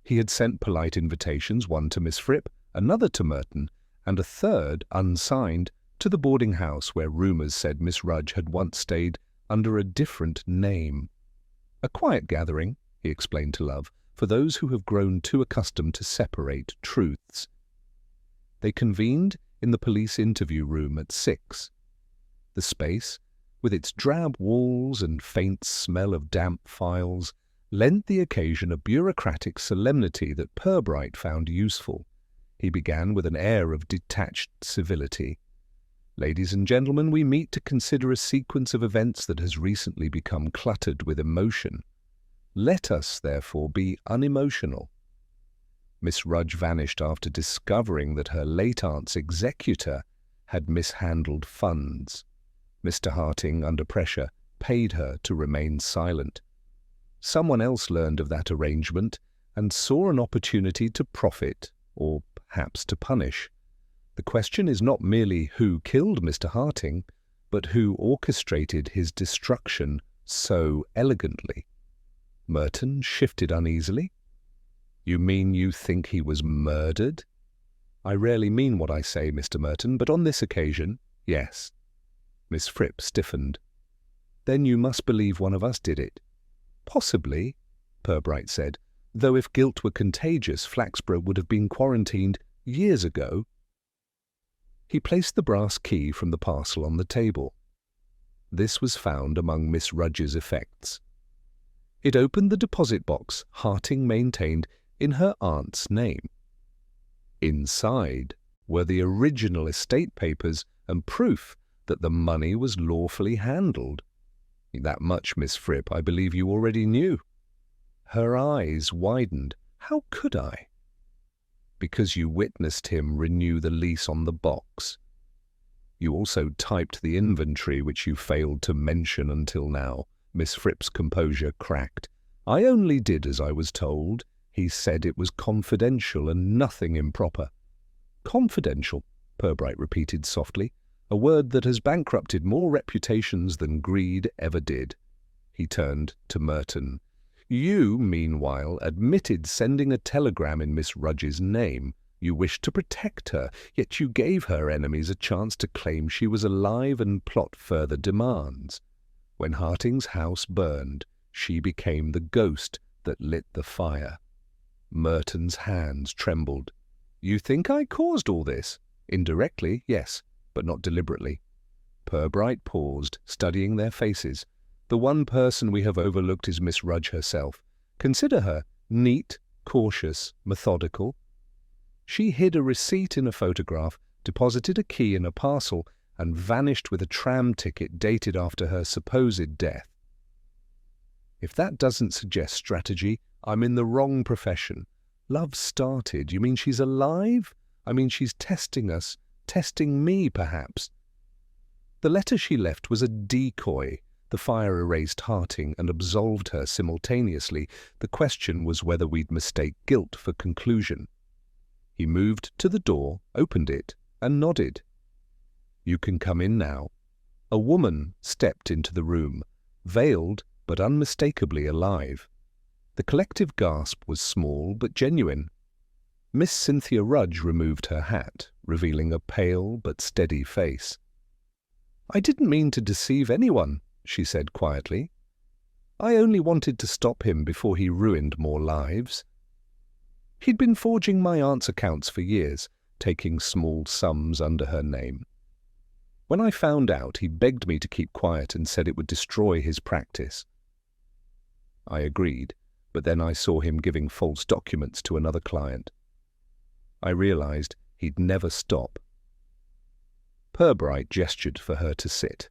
He had sent polite invitations, one to Miss Fripp, another to Merton, and a third, unsigned, to the boarding house where rumours said Miss Rudge had once stayed under a different name. "A quiet gathering," he explained to Love, "for those who have grown too accustomed to separate truths." They convened in the police interview room at 6. The space, with its drab walls and faint smell of damp files, lent the occasion a bureaucratic solemnity that Purbright found useful. He began with an air of detached civility. "Ladies and gentlemen, we meet to consider a sequence of events that has recently become cluttered with emotion. Let us, therefore, be unemotional." Miss Rudge vanished after discovering that her late aunt's executor had mishandled funds. Mr. Harting, under pressure, paid her to remain silent. Someone else learned of that arrangement and saw an opportunity to profit, or perhaps to punish. The question is not merely who killed Mr. Harting, but who orchestrated his destruction so elegantly. Merton shifted uneasily. "You mean you think he was murdered?" "I rarely mean what I say, Mr. Merton, but on this occasion, yes." Miss Fripp stiffened. "Then you must believe one of us did it." "Possibly," Purbright said, "though if guilt were contagious, Flaxborough would have been quarantined years ago." He placed the brass key from the parcel on the table. This was found among Miss Rudge's effects. It opened the deposit box Harting maintained in her aunt's name. Inside were the original estate papers and proof that the money was lawfully handled. That much, Miss Fripp, I believe you already knew. Her eyes widened. "How could I?" "Because you witnessed him renew the lease on the box. You also typed the inventory, which you failed to mention until now." Miss Fripp's composure cracked. "I only did as I was told. He said it was confidential and nothing improper." "Confidential," Purbright repeated softly, "a word that has bankrupted more reputations than greed ever did." He turned to Merton. "You, meanwhile, admitted sending a telegram in Miss Rudge's name. You wished to protect her, yet you gave her enemies a chance to claim she was alive and plot further demands. When Harting's house burned, she became the ghost that lit the fire." Merton's hands trembled. "You think I caused all this?" "Indirectly, yes, but not deliberately." Purbright paused, studying their faces. "The one person we have overlooked is Miss Rudge herself. Consider her neat, cautious, methodical. She hid a receipt in a photograph, deposited a key in a parcel, and vanished with a tram ticket dated after her supposed death. If that doesn't suggest strategy, I'm in the wrong profession. Love started. You mean she's alive? I mean she's testing us, testing me, perhaps." "The letter she left was a decoy. The fire erased Harting and absolved her simultaneously. The question was whether we'd mistake guilt for conclusion. He moved to the door, opened it, and nodded. "You can come in now." A woman stepped into the room, veiled but unmistakably alive. The collective gasp was small but genuine. Miss Cynthia Rudge removed her hat, revealing a pale but steady face. "I didn't mean to deceive anyone," she said quietly. "I only wanted to stop him before he ruined more lives." He'd been forging my aunt's accounts for years, taking small sums under her name. When I found out, he begged me to keep quiet and said it would destroy his practice. I agreed, but then I saw him giving false documents to another client. I realized he'd never stop. Purbright gestured for her to sit.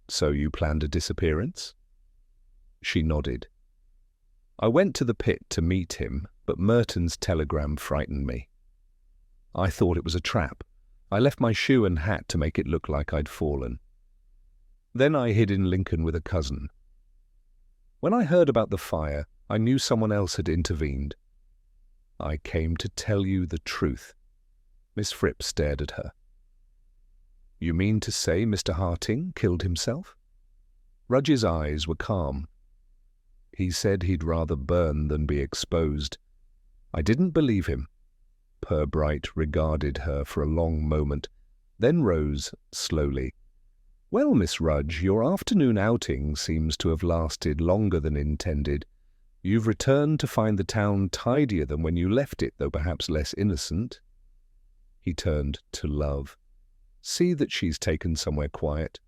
"So you planned a disappearance?" She nodded. "I went to the pit to meet him, but Merton's telegram frightened me. I thought it was a trap. I left my shoe and hat to make it look like I'd fallen. Then I hid in Lincoln with a cousin. When I heard about the fire, I knew someone else had intervened. I came to tell you the truth." Miss Fripp stared at her. "You mean to say Mr. Harting killed himself?" Rudge's eyes were calm. "He said he'd rather burn than be exposed. I didn't believe him." Purbright regarded her for a long moment, then rose slowly. "Well, Miss Rudge, your afternoon outing seems to have lasted longer than intended. You've returned to find the town tidier than when you left it, though perhaps less innocent." He turned to Love. "See that she's taken somewhere quiet.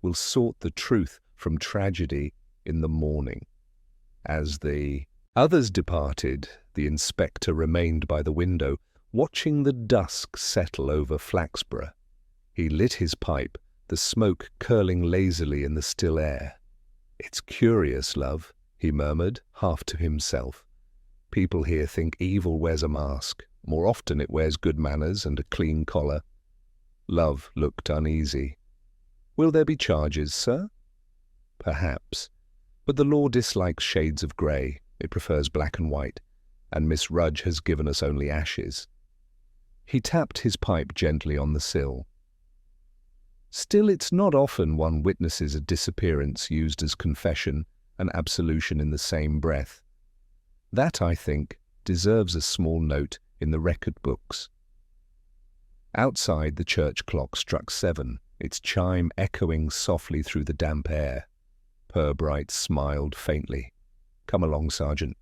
We'll sort the truth from tragedy in the morning." As the others departed, the inspector remained by the window, watching the dusk settle over Flaxborough. He lit his pipe, the smoke curling lazily in the still air. "It's curious, Love," he murmured, half to himself. "People here think evil wears a mask. More often it wears good manners and a clean collar." Love looked uneasy. "Will there be charges, sir?" "Perhaps. But the law dislikes shades of grey. It prefers black and white, and Miss Rudge has given us only ashes." He tapped his pipe gently on the sill. "Still, it's not often one witnesses a disappearance used as confession and absolution in the same breath. That, I think, deserves a small note in the record books." Outside, the church clock struck 7, its chime echoing softly through the damp air. Purbright smiled faintly. "Come along, Sergeant.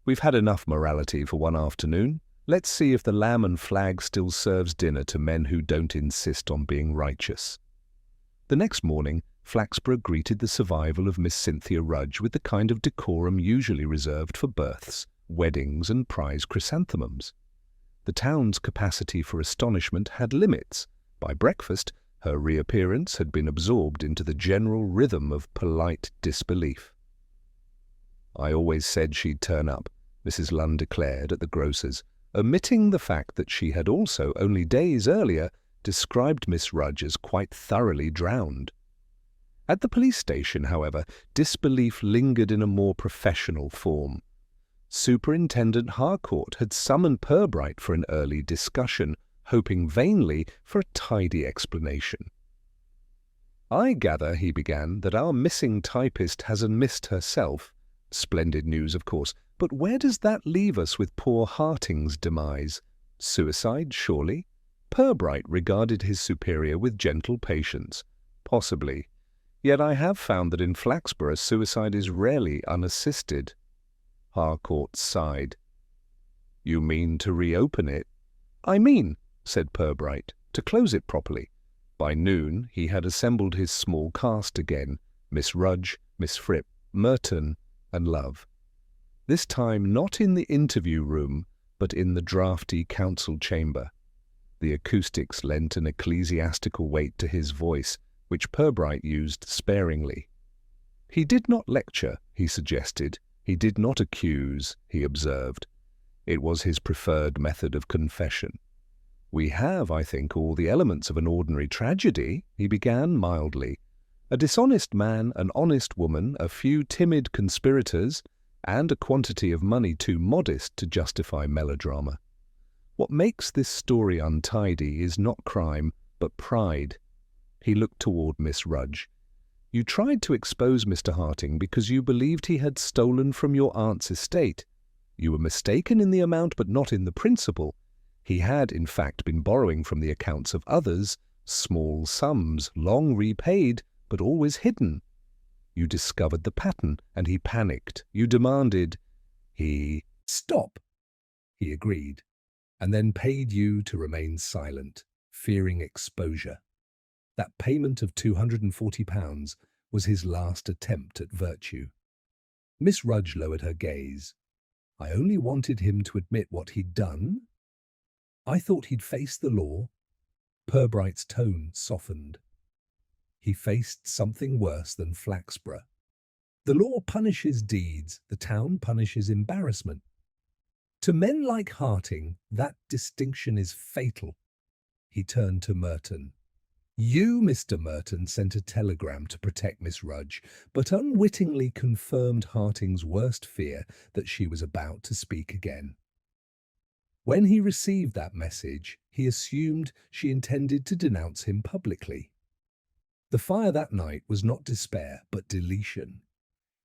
We've had enough morality for one afternoon. Let's see if the Lamb and Flag still serves dinner to men who don't insist on being righteous." The next morning, Flaxborough greeted the survival of Miss Cynthia Rudge with the kind of decorum usually reserved for births, weddings, and prize chrysanthemums. The town's capacity for astonishment had limits. By breakfast, her reappearance had been absorbed into the general rhythm of polite disbelief. "I always said she'd turn up," Mrs. Lunn declared at the grocer's, omitting the fact that she had also, only days earlier, described Miss Rudge as quite thoroughly drowned. At the police station, however, disbelief lingered in a more professional form. Superintendent Harcourt had summoned Purbright for an early discussion, hoping vainly for a tidy explanation. "I gather," he began, "that our missing typist hasn't missed herself. Splendid news, of course, but where does that leave us with poor Harting's demise? Suicide, surely?" Purbright regarded his superior with gentle patience. "Possibly. Yet I have found that in Flaxborough suicide is rarely unassisted." Harcourt sighed. "You mean to reopen it?" "I mean," said Purbright, "to close it properly." By noon he had assembled his small cast again, Miss Rudge, Miss Fripp, Merton, and Love. This time not in the interview room, but in the draughty council chamber. The acoustics lent an ecclesiastical weight to his voice, which Purbright used sparingly. He did not lecture, he suggested. He did not accuse, he observed. It was his preferred method of confession. "We have, I think, all the elements of an ordinary tragedy," he began mildly. A dishonest man, an honest woman, a few timid conspirators, and a quantity of money too modest to justify melodrama. What makes this story untidy is not crime, but pride. He looked toward Miss Rudge. You tried to expose Mr. Harting because you believed he had stolen from your aunt's estate. You were mistaken in the amount, but not in the principle. He had, in fact, been borrowing from the accounts of others, small sums, long repaid, but always hidden. You discovered the pattern, and he panicked. You demanded. Stop, he agreed, and then paid you to remain silent, fearing exposure. That payment of £240 was his last attempt at virtue. Miss Rudge lowered her gaze. I only wanted him to admit what he'd done. I thought he'd face the law. Purbright's tone softened. He faced something worse than Flaxborough. The law punishes deeds, the town punishes embarrassment. To men like Harting, that distinction is fatal. He turned to Merton. You, Mr. Merton, sent a telegram to protect Miss Rudge, but unwittingly confirmed Harting's worst fear that she was about to speak again. When he received that message, he assumed she intended to denounce him publicly. The fire that night was not despair, but deletion.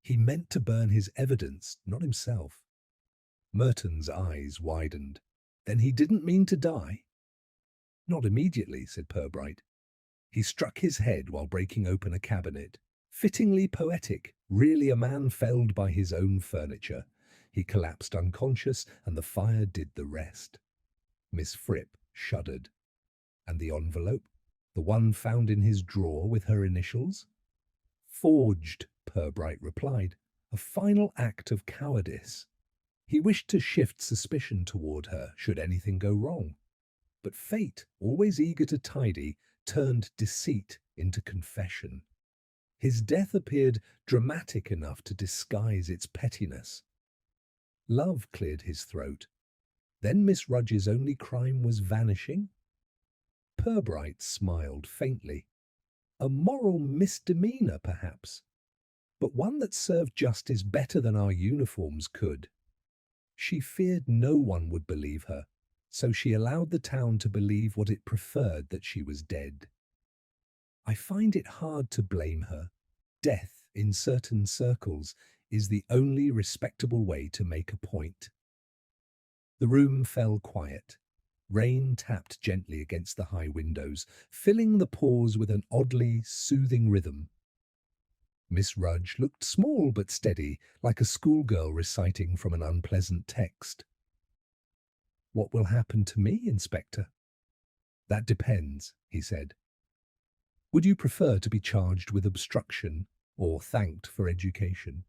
He meant to burn his evidence, not himself. Merton's eyes widened. Then he didn't mean to die? Not immediately, said Purbright. He struck his head while breaking open a cabinet. Fittingly poetic, really a man felled by his own furniture. He collapsed unconscious, and the fire did the rest. Miss Fripp shuddered. And the envelope? The one found in his drawer with her initials? Forged, Purbright replied. A final act of cowardice. He wished to shift suspicion toward her, should anything go wrong. But fate, always eager to tidy, turned deceit into confession. His death appeared dramatic enough to disguise its pettiness. Love cleared his throat. Then Miss Rudge's only crime was vanishing? Purbright smiled faintly. A moral misdemeanor, perhaps, but one that served justice better than our uniforms could. She feared no one would believe her, so she allowed the town to believe what it preferred, that she was dead. I find it hard to blame her. Death, in certain circles, is the only respectable way to make a point. The room fell quiet. Rain tapped gently against the high windows, filling the pause with an oddly soothing rhythm. Miss Rudge looked small but steady, like a schoolgirl reciting from an unpleasant text. What will happen to me, Inspector? That depends, he said. Would you prefer to be charged with obstruction or thanked for education?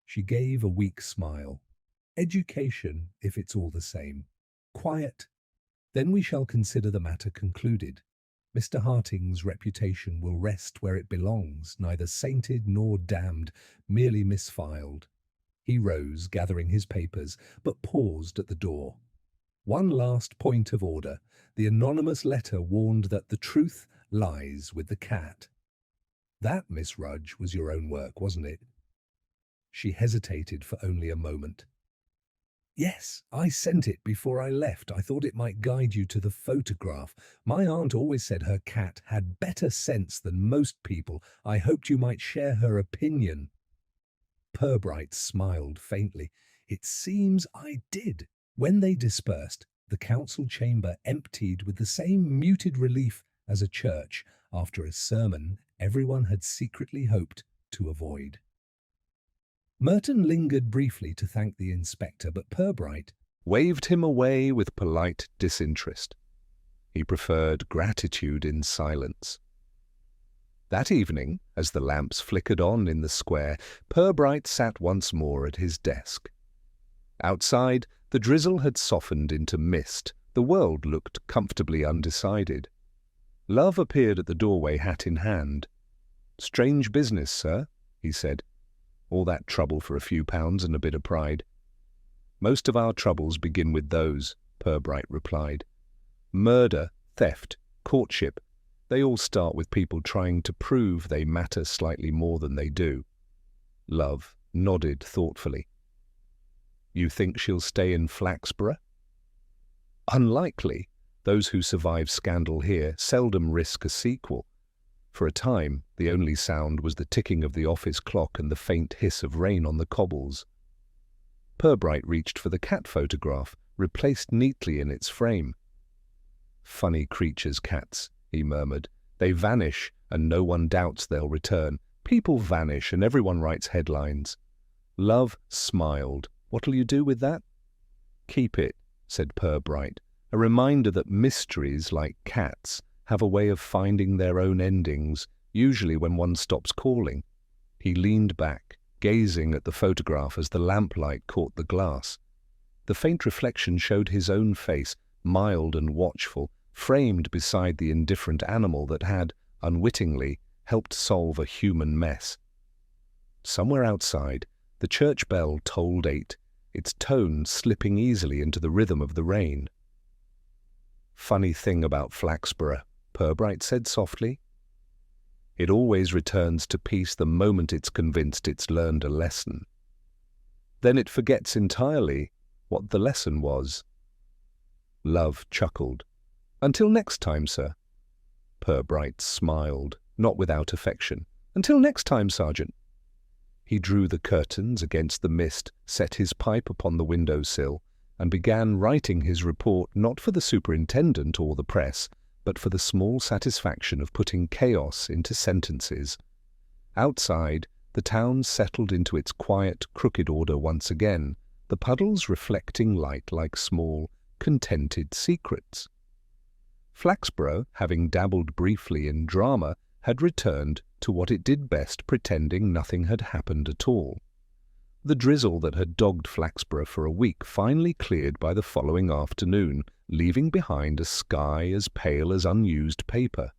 She gave a weak smile. Education, if it's all the same. Quiet. Then we shall consider the matter concluded. Mr. Harting's reputation will rest where it belongs, neither sainted nor damned, merely misfiled. He rose, gathering his papers, but paused at the door. One last point of order. The anonymous letter warned that the truth lies with the cat. That, Miss Rudge, was your own work, wasn't it? She hesitated for only a moment. Yes, I sent it before I left. I thought it might guide you to the photograph. My aunt always said her cat had better sense than most people. I hoped you might share her opinion. Purbright smiled faintly. It seems I did. When they dispersed, the council chamber emptied with the same muted relief as a church after a sermon everyone had secretly hoped to avoid. Merton lingered briefly to thank the inspector, but Purbright waved him away with polite disinterest. He preferred gratitude in silence. That evening, as the lamps flickered on in the square, Purbright sat once more at his desk. Outside, the drizzle had softened into mist. The world looked comfortably undecided. Love appeared at the doorway, hat in hand. "Strange business, sir," he said. "All that trouble for a few pounds and a bit of pride." "Most of our troubles begin with those," Purbright replied. "Murder, theft, courtship. They all start with people trying to prove they matter slightly more than they do. Love nodded thoughtfully. You think she'll stay in Flaxborough? Unlikely. Those who survive scandal here seldom risk a sequel. For a time, the only sound was the ticking of the office clock and the faint hiss of rain on the cobbles. Purbright reached for the cat photograph, replaced neatly in its frame. Funny creatures, cats, he murmured. They vanish, and no one doubts they'll return. People vanish, and everyone writes headlines. Love smiled. What'll you do with that? Keep it, said Purbright, a reminder that mysteries, like cats, have a way of finding their own endings, usually when one stops calling. He leaned back, gazing at the photograph as the lamplight caught the glass. The faint reflection showed his own face, mild and watchful, framed beside the indifferent animal that had, unwittingly, helped solve a human mess. Somewhere outside, the church bell tolled 8, its tone slipping easily into the rhythm of the rain. Funny thing about Flaxborough, Purbright said softly. It always returns to peace the moment it's convinced it's learned a lesson. Then it forgets entirely what the lesson was. Love chuckled. Until next time, sir. Purbright smiled, not without affection. Until next time, Sergeant. He drew the curtains against the mist, set his pipe upon the window-sill, and began writing his report not for the superintendent or the press, but for the small satisfaction of putting chaos into sentences. Outside, the town settled into its quiet, crooked order once again, the puddles reflecting light like small, contented secrets. Flaxborough, having dabbled briefly in drama, had returned to what it did best, pretending nothing had happened at all. The drizzle that had dogged Flaxborough for a week finally cleared by the following afternoon, leaving behind a sky as pale as unused paper.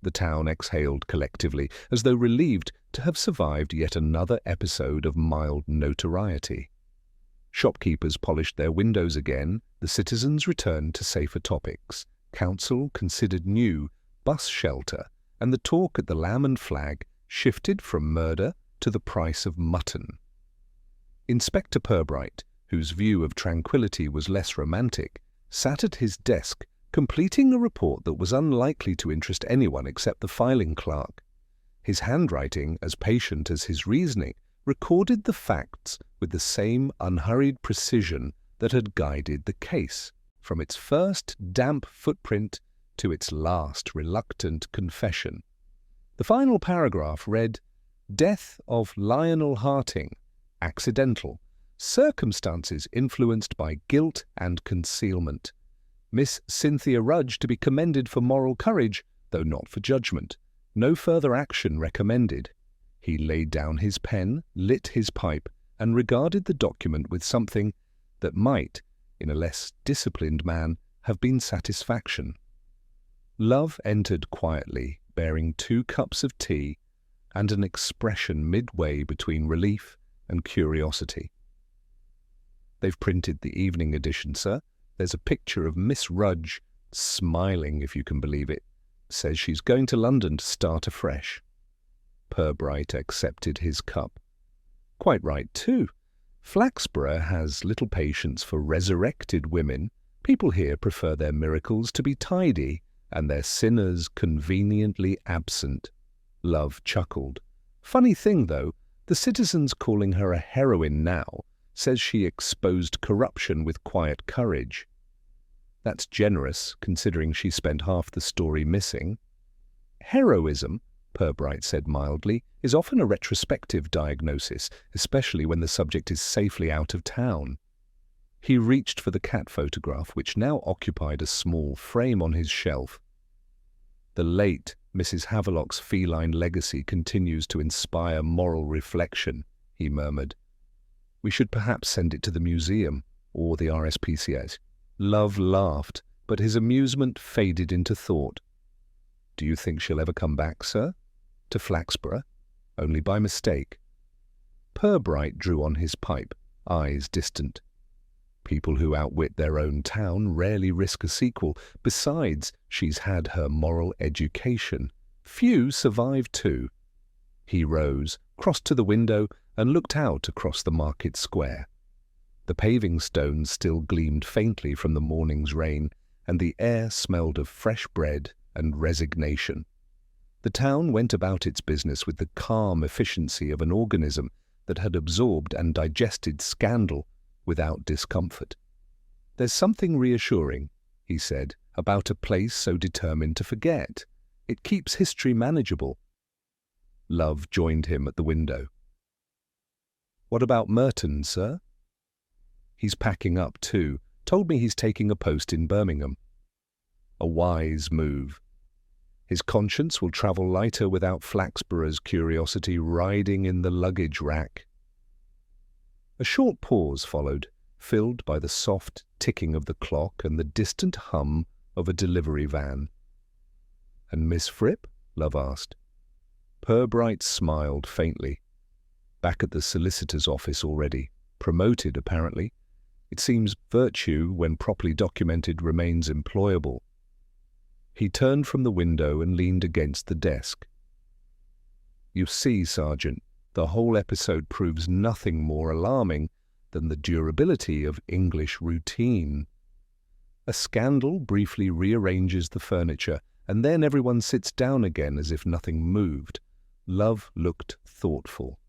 The town exhaled collectively, as though relieved to have survived yet another episode of mild notoriety. Shopkeepers polished their windows again, the citizens returned to safer topics. Council considered new bus shelter, and the talk at the Lamb and Flag shifted from murder to the price of mutton. Inspector Purbright, whose view of tranquility was less romantic, sat at his desk, completing a report that was unlikely to interest anyone except the filing clerk. His handwriting, as patient as his reasoning, recorded the facts with the same unhurried precision that had guided the case, from its first damp footprint to its last reluctant confession. The final paragraph read, "Death of Lionel Harting, accidental, circumstances influenced by guilt and concealment. Miss Cynthia Rudge to be commended for moral courage, though not for judgment. No further action recommended." He laid down his pen, lit his pipe, and regarded the document with something that might, in a less disciplined man, have been satisfaction. Love entered quietly, bearing 2 cups of tea and an expression midway between relief and curiosity. "They've printed the evening edition, sir. There's a picture of Miss Rudge, smiling if you can believe it. Says she's going to London to start afresh." Purbright accepted his cup. "Quite right, too. Flaxborough has little patience for resurrected women. People here prefer their miracles to be tidy, and their sinners conveniently absent." Love chuckled. "Funny thing, though, the citizens calling her a heroine now says she exposed corruption with quiet courage. That's generous, considering she spent half the story missing." "Heroism," Purbright said mildly, "is often a retrospective diagnosis, especially when the subject is safely out of town." He reached for the cat photograph, which now occupied a small frame on his shelf. "The late Mrs. Havelock's feline legacy continues to inspire moral reflection," he murmured. "We should perhaps send it to the museum or the RSPCA. Love laughed, but his amusement faded into thought. "Do you think she'll ever come back, sir? To Flaxborough? Only by mistake." Purbright drew on his pipe, eyes distant. People who outwit their own town rarely risk a sequel. Besides, she's had her moral education. Few survive too. He rose, crossed to the window, and looked out across the market square. The paving stones still gleamed faintly from the morning's rain, and the air smelled of fresh bread and resignation. The town went about its business with the calm efficiency of an organism that had absorbed and digested scandal without discomfort. "There's something reassuring," he said, "about a place so determined to forget. It keeps history manageable." Love joined him at the window. "What about Merton, sir?" "He's packing up too. Told me he's taking a post in Birmingham." A wise move. His conscience will travel lighter without Flaxborough's curiosity riding in the luggage rack. A short pause followed, filled by the soft ticking of the clock and the distant hum of a delivery van. "And Miss Fripp?" Love asked. Purbright smiled faintly. Back at the solicitor's office already. Promoted, apparently. It seems virtue, when properly documented, remains employable. He turned from the window and leaned against the desk. "You see, Sergeant, the whole episode proves nothing more alarming than the durability of English routine. A scandal briefly rearranges the furniture, and then everyone sits down again as if nothing moved." Love looked thoughtful.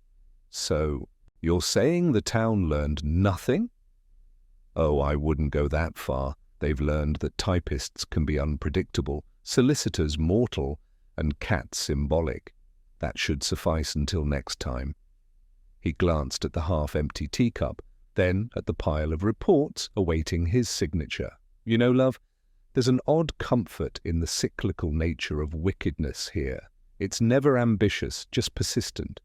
"So, you're saying the town learned nothing?" "Oh, I wouldn't go that far. They've learned that typists can be unpredictable, solicitors mortal, and cats symbolic. That should suffice until next time." He glanced at the half-empty teacup, then at the pile of reports awaiting his signature. "You know, love, there's an odd comfort in the cyclical nature of wickedness here. It's never ambitious, just persistent.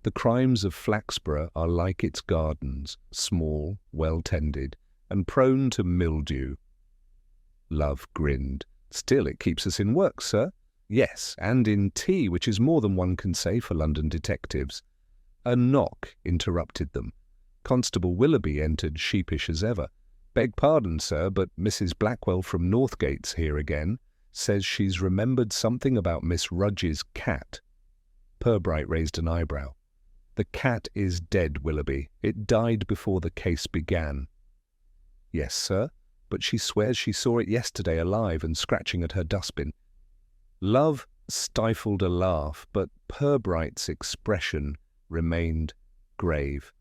The crimes of Flaxborough are like its gardens, small, well-tended, and prone to mildew." Love grinned. "Still, it keeps us in work, sir." "Yes, and in tea, which is more than one can say for London detectives." A knock interrupted them. Constable Willoughby entered, sheepish as ever. "Beg pardon, sir, but Mrs. Blackwell from Northgate's here again. Says she's remembered something about Miss Rudge's cat." Purbright raised an eyebrow. "The cat is dead, Willoughby. It died before the case began." "Yes, sir, but she swears she saw it yesterday alive and scratching at her dustbin." Love stifled a laugh, but Purbright's expression remained grave.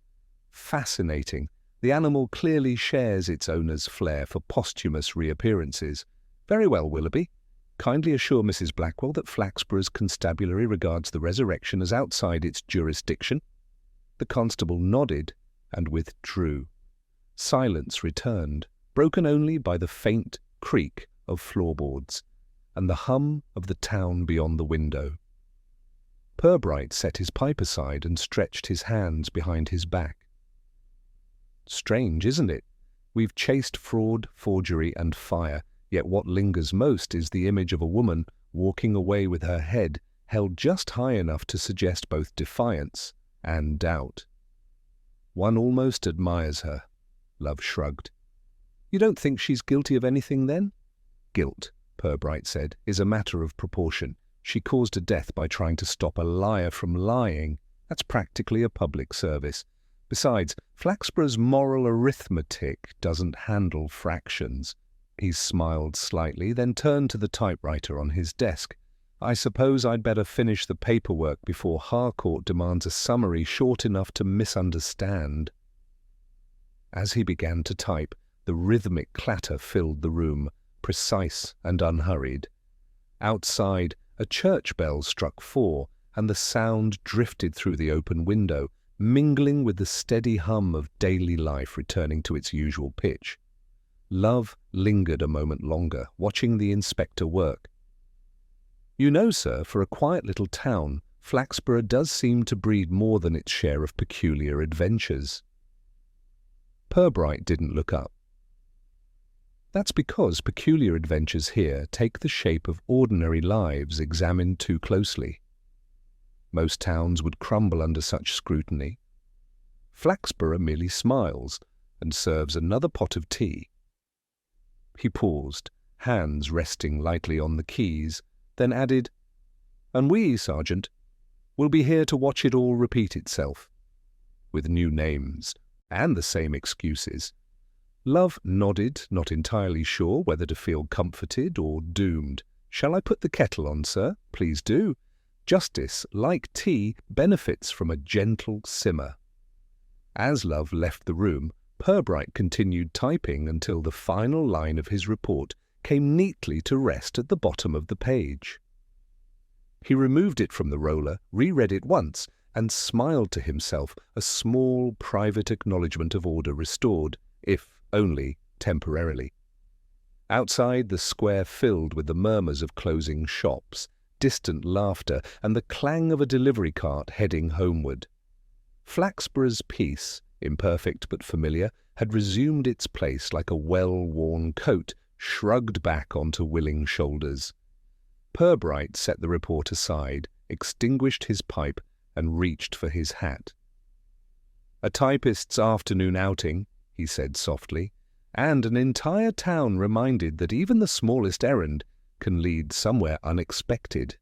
"Fascinating. The animal clearly shares its owner's flair for posthumous reappearances. Very well, Willoughby. Kindly assure Mrs. Blackwell that Flaxborough's constabulary regards the resurrection as outside its jurisdiction." The constable nodded and withdrew. Silence returned, broken only by the faint creak of floorboards and the hum of the town beyond the window. Purbright set his pipe aside and stretched his hands behind his back. "Strange, isn't it? We've chased fraud, forgery, and fire, yet what lingers most is the image of a woman walking away with her head held just high enough to suggest both defiance and doubt. One almost admires her." Love shrugged. "You don't think she's guilty of anything, then?" "Guilt," Purbright said, "is a matter of proportion. She caused a death by trying to stop a liar from lying. That's practically a public service. Besides, Flaxborough's moral arithmetic doesn't handle fractions." He smiled slightly, then turned to the typewriter on his desk. "I suppose I'd better finish the paperwork before Harcourt demands a summary short enough to misunderstand." As he began to type, the rhythmic clatter filled the room, precise and unhurried. Outside, a church bell struck 4, and the sound drifted through the open window, mingling with the steady hum of daily life returning to its usual pitch. Love lingered a moment longer, watching the inspector work. "You know, sir, for a quiet little town, Flaxborough does seem to breed more than its share of peculiar adventures." Purbright didn't look up. "That's because peculiar adventures here take the shape of ordinary lives examined too closely. Most towns would crumble under such scrutiny. Flaxborough merely smiles, and serves another pot of tea. He paused, hands resting lightly on the keys, then added, "And we, Sergeant, will be here to watch it all repeat itself," with new names and the same excuses. Love nodded, not entirely sure whether to feel comforted or doomed. "Shall I put the kettle on, sir? Please do. Justice, like tea, benefits from a gentle simmer." As Love left the room, Purbright continued typing until the final line of his report came neatly to rest at the bottom of the page. He removed it from the roller, reread it once, and smiled to himself, a small private acknowledgement of order restored, if only temporarily. Outside, the square filled with the murmurs of closing shops, distant laughter, and the clang of a delivery cart heading homeward. Flaxborough's peace, imperfect but familiar, had resumed its place like a well-worn coat shrugged back onto willing shoulders. Purbright set the report aside, extinguished his pipe, and reached for his hat. "A typist's afternoon outing," he said softly, "and an entire town reminded that even the smallest errand can lead somewhere unexpected."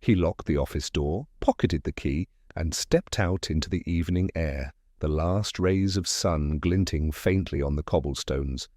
He locked the office door, pocketed the key, and stepped out into the evening air, the last rays of sun glinting faintly on the cobblestones.